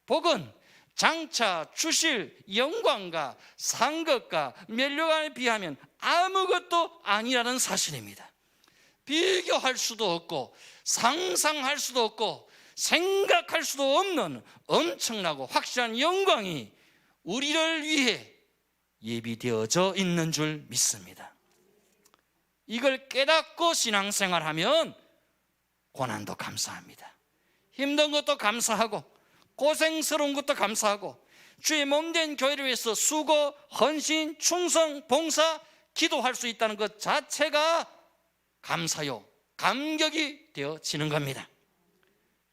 복은 장차 주실 영광과 상급과 면류관에 비하면 아무것도 아니라는 사실입니다. 비교할 수도 없고 상상할 수도 없고 생각할 수도 없는 엄청나고 확실한 영광이 우리를 위해 예비되어져 있는 줄 믿습니다. 이걸 깨닫고 신앙생활하면 고난도 감사합니다. 힘든 것도 감사하고 고생스러운 것도 감사하고 주의 몸된 교회를 위해서 수고, 헌신, 충성, 봉사, 기도할 수 있다는 것 자체가 감사요, 감격이 되어지는 겁니다.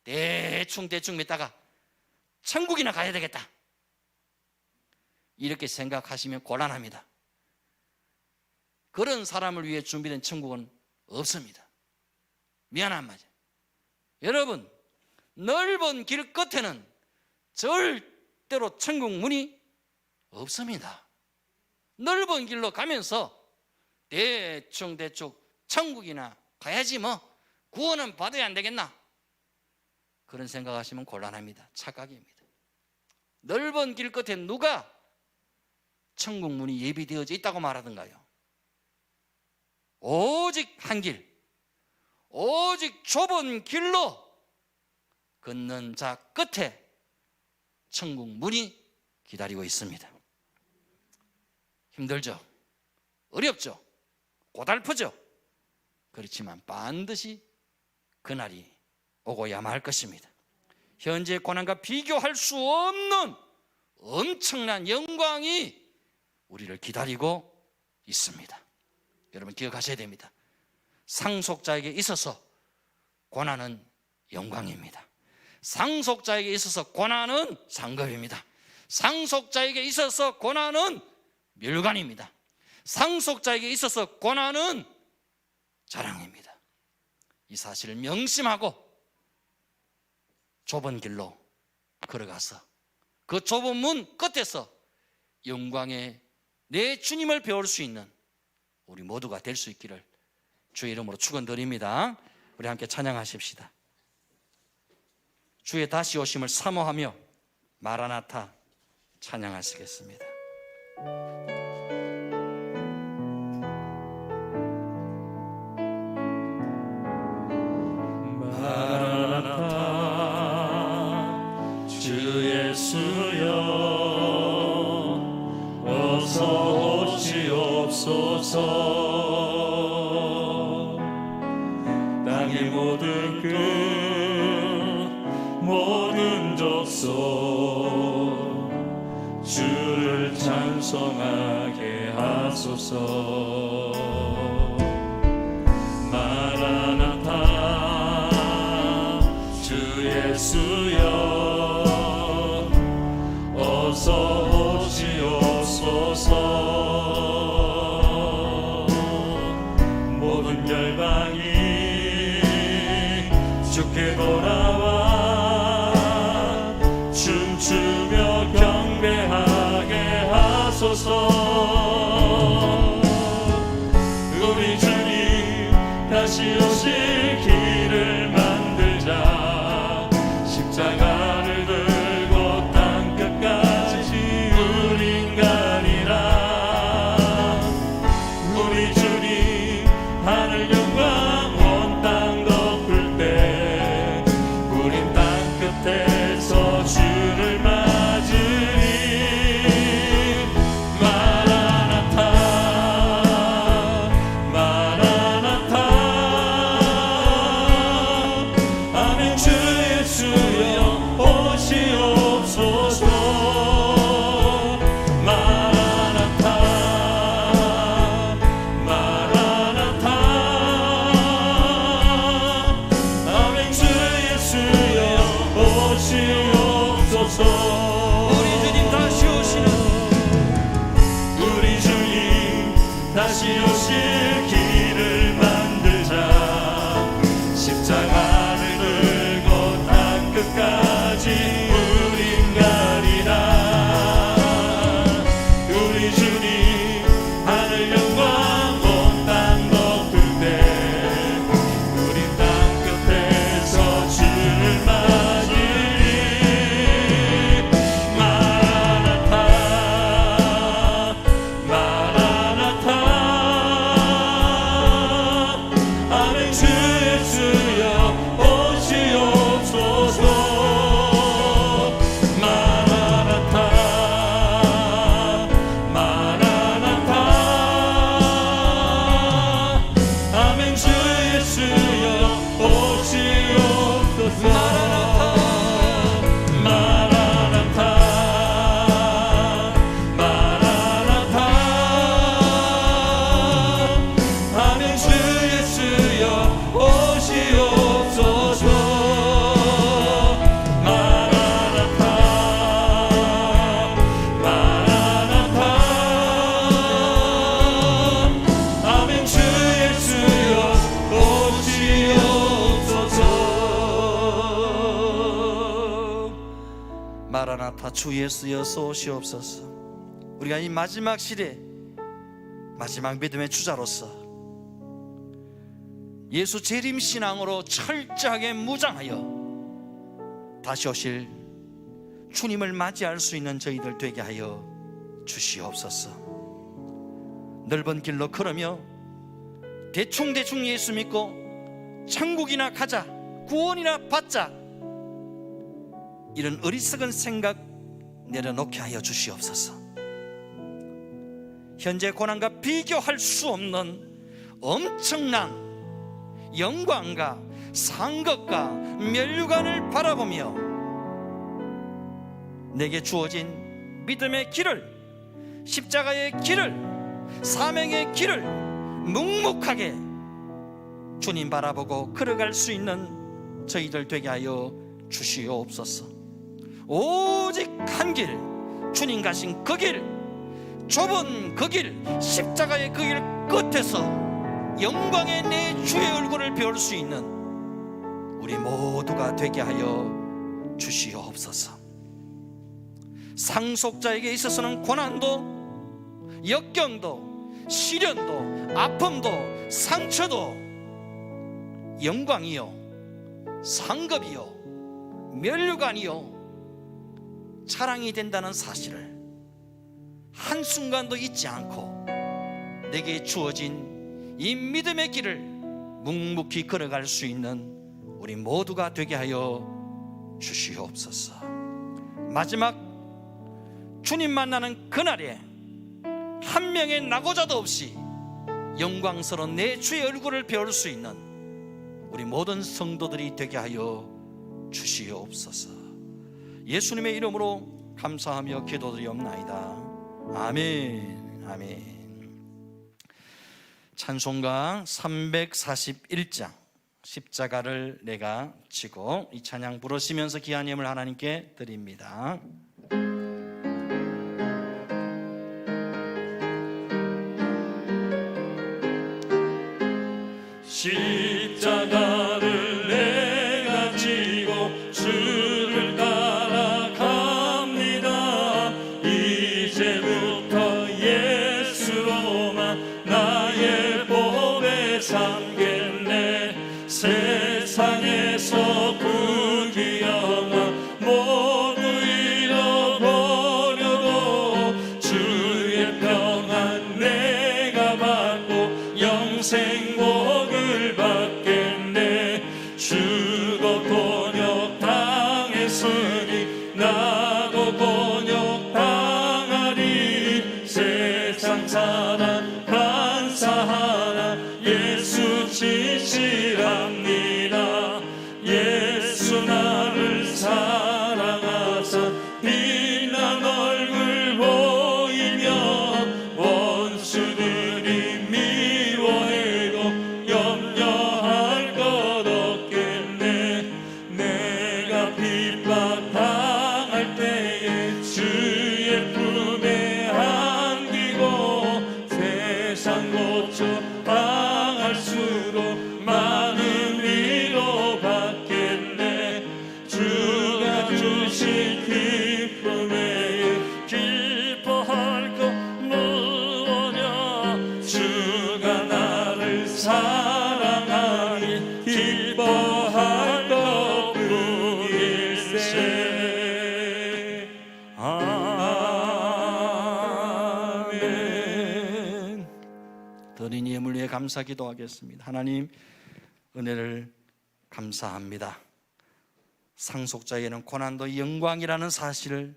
대충 믿다가 천국이나 가야 되겠다 이렇게 생각하시면 곤란합니다. 그런 사람을 위해 준비된 천국은 없습니다. 미안한 말이죠. 여러분, 넓은 길 끝에는 절대로 천국 문이 없습니다. 넓은 길로 가면서 대충 천국이나 가야지 뭐 구원은 받아야 안 되겠나, 그런 생각하시면 곤란합니다. 착각입니다. 넓은 길 끝에 누가 천국 문이 예비되어져 있다고 말하던가요? 오직 한 길, 오직 좁은 길로 걷는 자 끝에 천국 문이 기다리고 있습니다. 힘들죠? 어렵죠? 고달프죠? 그렇지만 반드시 그날이 오고야만 할 것입니다. 현재의 고난과 비교할 수 없는 엄청난 영광이 우리를 기다리고 있습니다. 여러분, 기억하셔야 됩니다. 상속자에게 있어서 고난은 영광입니다. 상속자에게 있어서 고난은 상급입니다. 상속자에게 있어서 고난은 멸관입니다. 상속자에게 있어서 고난은 자랑입니다. 이 사실을 명심하고 좁은 길로 걸어가서 그 좁은 문 끝에서 영광의 내 주님을 배울 수 있는 우리 모두가 될 수 있기를 주의 이름으로 축원드립니다. 우리 함께 찬양하십시다. 주의 다시 오심을 사모하며 마라나타 찬양하시겠습니다. 마라나타 주 예수여 어서 오시옵소서. 땅의 모든 끝 모든 족속 주를 찬송하게 하소서. 마라나타 주 예수여 어서 오시옵소서. 모든 열방이 주께 돌아와 춤추며 경배하게 하소서. 우리 주님 다시 오실 길을 만들자. 십자가를 들고 땅 끝까지 우린 가리라. 우리 주님 하늘 영광 온 땅 덮을 때 예수여 오시옵소서. 우리 주님 다시 오시는, 우리 주님 다시 오실 길을 만들자. 십자가를 들고 땅 끝까지 우린 가리라. 우리 주님 하늘 영광 온 땅 높을 때 우린 땅 끝에서 주를 맞으리. 마라나타 마라나타 아멘. 주 예수여 오시옵소서. 마라나타 마라나타 아멘. 주 예수여 오시옵소서. 마라나타 마라나타 아멘. 주 예수여 오시옵소서. 마라나타 마라나타 아멘. 주 예수여 오시옵소서. 마라나타 주 예수여서 오시옵소서. 우리가 이 마지막 시대, 마지막 믿음의 주자로서 예수 재림 신앙으로 철저하게 무장하여 다시 오실 주님을 맞이할 수 있는 저희들 되게 하여 주시옵소서. 넓은 길로 걸으며 대충 예수 믿고 천국이나 가자, 구원이나 받자, 이런 어리석은 생각 내려놓게 하여 주시옵소서. 현재 고난과 비교할 수 없는 엄청난 영광과 상급과 면류관을 바라보며 내게 주어진 믿음의 길을, 십자가의 길을, 사명의 길을 묵묵하게 주님 바라보고 걸어갈 수 있는 저희들 되게 하여 주시옵소서. 오직 한 길, 주님 가신 그 길, 좁은 그 길, 십자가의 그 길 끝에서 영광의 내 주의 얼굴을 배울 수 있는 우리 모두가 되게 하여 주시옵소서. 상속자에게 있어서는 고난도, 역경도, 시련도, 아픔도, 상처도 영광이요, 상급이요, 면류관이요, 자랑이 된다는 사실을 한순간도 잊지 않고 내게 주어진 이 믿음의 길을 묵묵히 걸어갈 수 있는 우리 모두가 되게 하여 주시옵소서. 마지막 주님 만나는 그날에 한 명의 낙오자도 없이 영광스러운 내 주의 얼굴을 배울 수 있는 우리 모든 성도들이 되게 하여 주시옵소서. 예수님의 이름으로 감사하며 기도드리옵나이다. 아멘. 아멘. 찬송가 341장 십자가를 내가 지고, 이 찬양 부르시면서 귀한 예물 하나님께 드립니다. 십자가를 내가 지고 주를 따라갑니다. 이제부터 예수로만 나의 몸에 삼겠네. 세상에서 부귀영화 모두 잃어버려도 주의 평안 내가 받고 영생 복을 받겠네. 주도 곤욕 당했으니 나도 곤욕 당하리. 세상 사랑 반사하나 예수 진실합니다. 예수 나를 사랑하사 빛난 얼굴 보이며 원수들이 미워해도 염려할 것 없겠네. 내 감사 기도하겠습니다. 하나님, 은혜를 감사합니다. 상속자에게는 고난도 영광이라는 사실을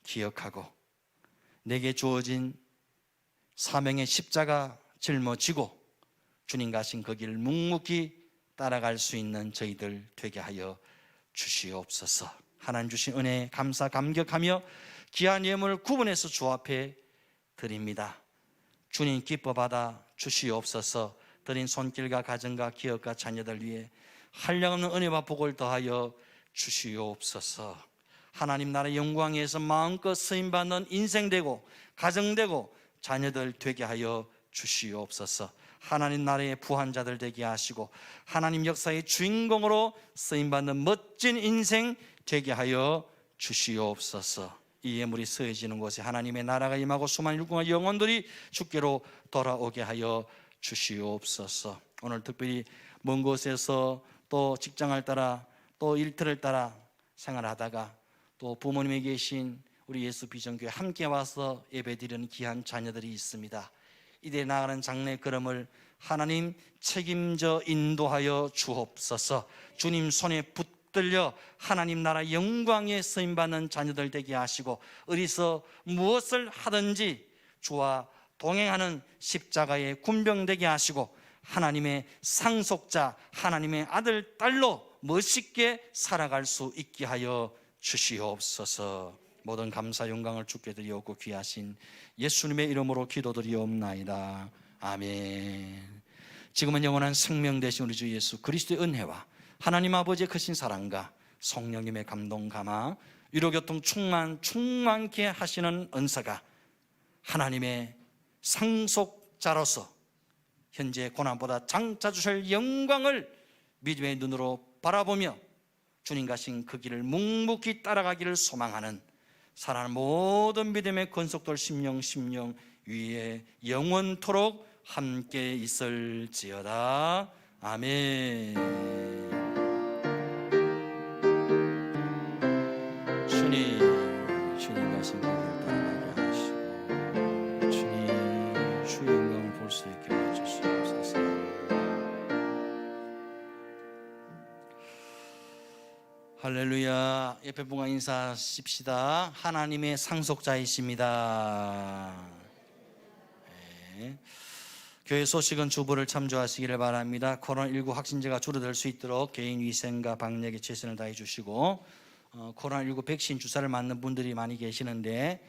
기억하고 내게 주어진 사명의 십자가 짊어지고 주님 가신 그 길을 묵묵히 따라갈 수 있는 저희들 되게 하여 주시옵소서. 하나님 주신 은혜에 감사 감격하며 귀한 예물을 구분해서 주 앞에 드립니다. 주님 기뻐 받아 주시옵소서. 드린 손길과 가정과 기업과 자녀들 위해 한량없는 은혜와 복을 더하여 주시옵소서. 하나님 나라의 영광에서 마음껏 쓰임받는 인생되고 가정되고 자녀들 되게 하여 주시옵소서. 하나님 나라의 부한자들 되게 하시고 하나님 역사의 주인공으로 쓰임받는 멋진 인생 되게 하여 주시옵소서. 이 예물이 쓰여지는 곳에 하나님의 나라가 임하고 수많은 율동과 영혼들이 주께로 돌아오게 하여 주시옵소서. 오늘 특별히 먼 곳에서 또 직장을 따라 또 일터를 따라 생활하다가 또 부모님에 계신 우리 예수 비전교회 함께 와서 예배드리는 귀한 자녀들이 있습니다. 이대 나가는 장래 걸음을 하나님 책임져 인도하여 주옵소서. 주님 손에 붙들려 하나님 나라 영광에 쓰임받는 자녀들 되게 하시고 어디서 무엇을 하든지 주와 동행하는 십자가의 군병 되게 하시고 하나님의 상속자, 하나님의 아들, 딸로 멋있게 살아갈 수 있게 하여 주시옵소서. 모든 감사 영광을 주께 드리옵고 귀하신 예수님의 이름으로 기도드리옵나이다. 아멘. 지금은 영원한 생명 되신 우리 주 예수 그리스도의 은혜와 하나님 아버지의 크신 사랑과 성령님의 감동 감화 위로교통 충만케 하시는 은사가 하나님의 상속자로서 현재 고난보다 장차 주실 영광을 믿음의 눈으로 바라보며 주님 가신 그 길을 묵묵히 따라가기를 소망하는 사랑하는 모든 믿음의 건속돌 심령 위에 영원토록 함께 있을지어다. 아멘. 주님 가신 그 길을 따라가게 하시고 주님 주의 영광을 볼 수 있게 해주시옵소서. 할렐루야. 옆에 분과 인사하십시다. 하나님의 상속자이십니다. 네. 교회 소식은 주보를 참조하시기를 바랍니다. 코로나19 확진자가 줄어들 수 있도록 개인 위생과 방역에 최선을 다해 주시고 코로나19 백신 주사를 맞는 분들이 많이 계시는데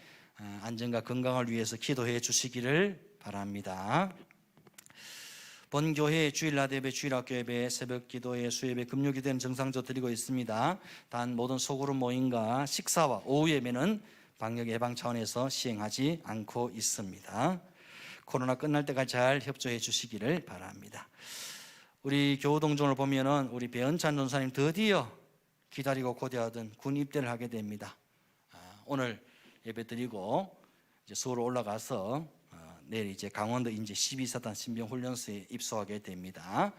안전과 건강을 위해서 기도해 주시기를 바랍니다. 본교회 주일낮 예배, 주일학교 예배, 새벽 기도회, 수예배, 금요 기도는 정상적으로 드리고 있습니다. 단 모든 소그룹 모임과 식사와 오후 예배는 방역 예방 차원에서 시행하지 않고 있습니다. 코로나 끝날 때까지 잘 협조해 주시기를 바랍니다. 우리 교우동정을 보면은 우리 배은찬 전사님 드디어 기다리고 고대하던 군 입대를 하게 됩니다. 오늘 예배 드리고 이제 서울로 올라가서 내일 이제 강원도 인제 12사단 신병훈련소에 입소하게 됩니다.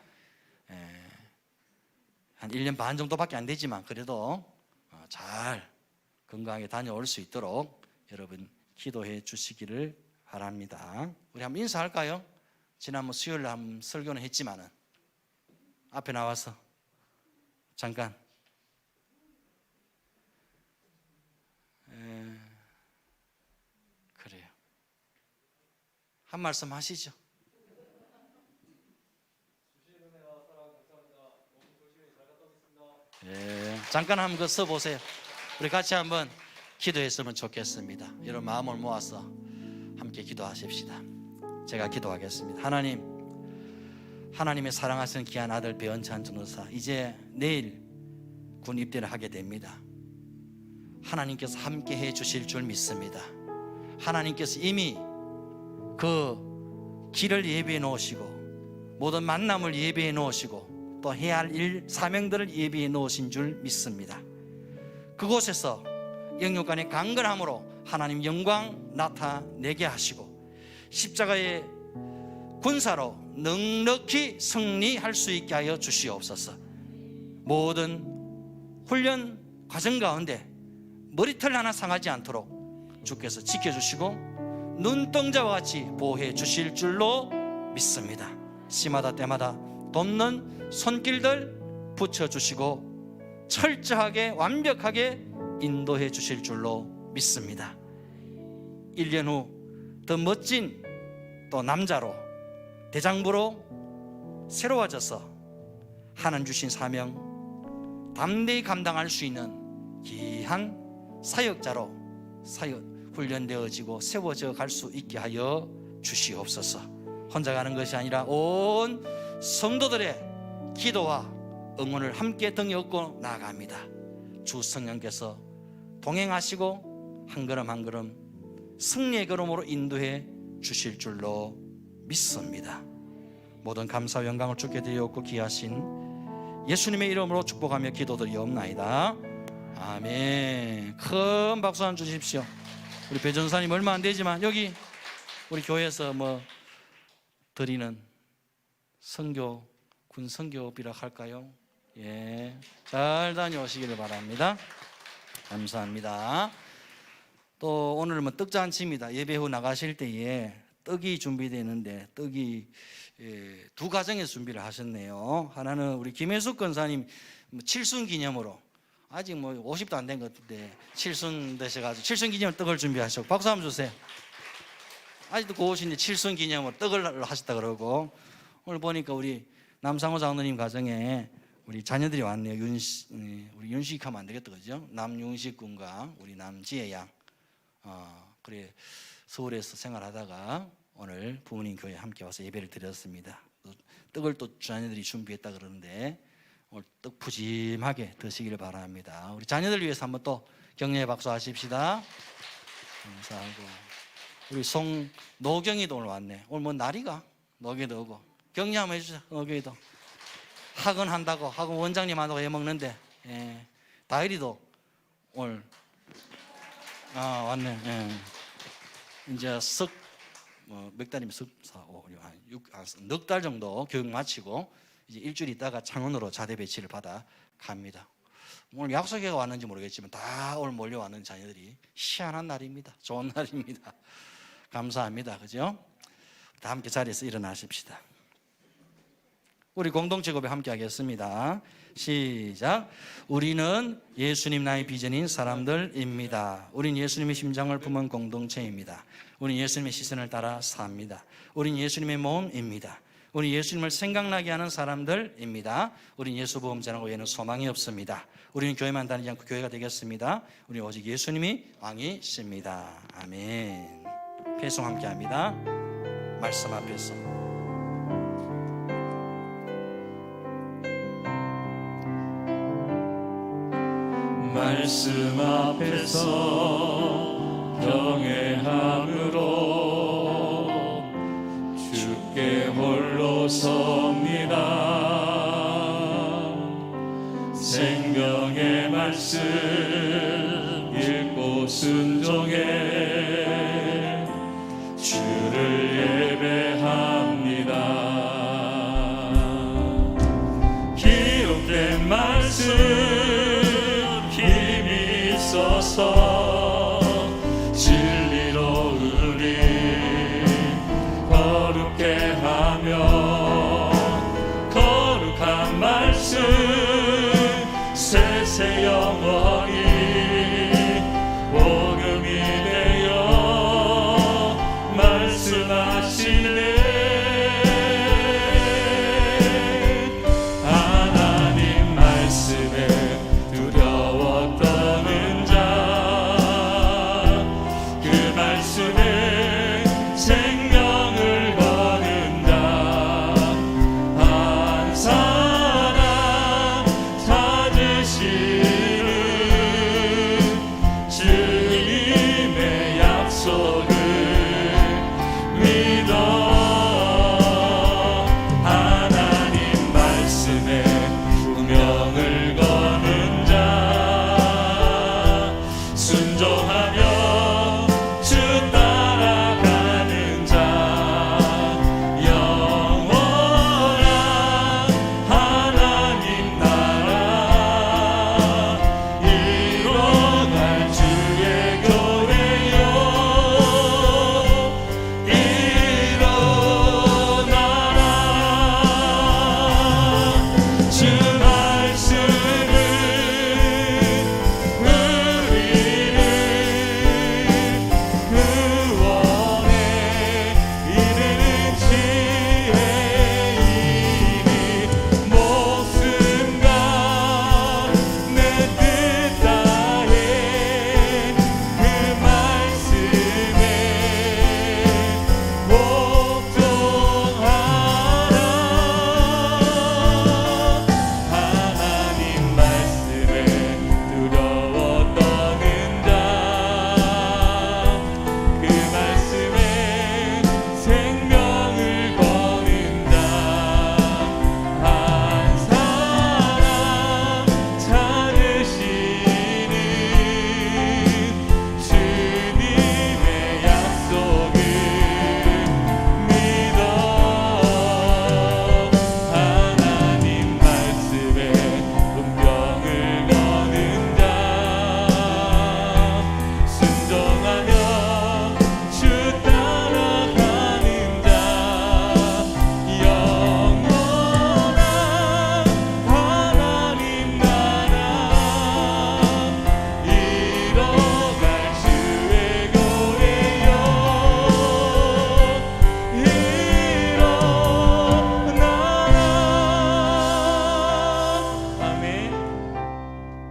한 1년 반 정도밖에 안 되지만 그래도 잘 건강하게 다녀올 수 있도록 여러분 기도해 주시기를 바랍니다. 우리 한번 인사할까요? 지난번 수요일에 한번 설교는 했지만은 앞에 나와서 잠깐 그래요. 한 말씀 하시죠. 잠깐 한번 써보세요. 우리 같이 한번 기도했으면 좋겠습니다. 여러분 마음을 모아서 함께 기도하십시다. 제가 기도하겠습니다. 하나님의 사랑하시는 귀한 아들 배은찬 전도사 이제 내일 군 입대를 하게 됩니다. 하나님께서 함께 해 주실 줄 믿습니다. 하나님께서 이미 그 길을 예비해 놓으시고 모든 만남을 예비해 놓으시고 또 해야 할 일 사명들을 예비해 놓으신 줄 믿습니다. 그곳에서 영육간의 강건함으로 하나님 영광 나타내게 하시고 십자가의 군사로 넉넉히 승리할 수 있게 하여 주시옵소서. 모든 훈련 과정 가운데 머리털 하나 상하지 않도록 주께서 지켜주시고 눈동자와 같이 보호해 주실 줄로 믿습니다. 시마다 때마다 돕는 손길들 붙여주시고 철저하게 완벽하게 인도해 주실 줄로 믿습니다. 1년 후 더 멋진 또 남자로 대장부로 새로워져서 하나님 주신 사명 담대히 감당할 수 있는 귀한 사역자로 훈련되어지고 세워져 갈 수 있게 하여 주시옵소서. 혼자 가는 것이 아니라 온 성도들의 기도와 응원을 함께 등에 업고 나아갑니다. 주 성령께서 동행하시고 한 걸음 한 걸음 승리의 걸음으로 인도해 주실 줄로 믿습니다. 모든 감사와 영광을 주께 드리옵고 귀하신 예수님의 이름으로 축복하며 기도드리옵나이다. 아멘. 큰 박수 한번 주십시오. 우리 배 전사님 얼마 안 되지만 여기 우리 교회에서 드리는 선교, 군 선교비라 할까요? 예, 잘 다녀오시기를 바랍니다. 감사합니다. 또 오늘은 떡잔치입니다. 예배 후 나가실 때에 떡이 준비되는데 떡이 두 가정에서 준비를 하셨네요. 하나는 우리 김혜숙 권사님 칠순 기념으로 아직 50도 안 된 것 같은데 칠순 되셔가지고 칠순 기념 떡을 준비하셨고 박수 한번 주세요. 아직도 고우신데 칠순 기념으로 떡을 하셨다 그러고 오늘 보니까 우리 남상호 장로님 가정에 우리 자녀들이 왔네요. 우리 윤식 하면 안 되겠다 그죠? 남윤식 군과 우리 남지혜 양. 그래 서울에서 생활하다가 오늘 부모님 교회에 함께 와서 예배를 드렸습니다. 떡을 또 자녀들이 준비했다 그러는데 오늘 떡 푸짐하게 드시기를 바랍니다. 우리 자녀들 위해서 한번 또 격려의 박수 하십시다. 감사하고 우리 노경이도 오늘 왔네. 오늘 날이가? 노경이도 오고 격려 한번 해주세요. 노경이도 학원 한다고 학원 원장님 한다고 해먹는데 다일이도 오늘 왔네. 이제 몇 달이면 넉 달 정도 교육 마치고 이제 일주일 있다가 창원으로 자대 배치를 받아 갑니다. 오늘 약속해가 왔는지 모르겠지만 다 오늘 몰려왔는 자녀들이 희한한 날입니다. 좋은 날입니다. 감사합니다. 그죠? 다 함께 자리에서 일어나십시다. 우리 공동체 고백 함께 하겠습니다. 시작. 우리는 예수님 나의 비전인 사람들입니다. 우린 예수님의 심장을 품은 공동체입니다. 우린 예수님의 시선을 따라 삽니다. 우린 예수님의 몸입니다. 우린 예수님을 생각나게 하는 사람들입니다. 우린 예수 보험자라고 외에는 소망이 없습니다. 우리는 교회만 다니지 않고 교회가 되겠습니다. 우린 오직 예수님이 왕이십니다. 아멘. 회송 함께 합니다. 말씀 앞에서 말씀 앞에서 경외함으로 주께 홀로 섭니다. 생명의 말씀 읽고 순종해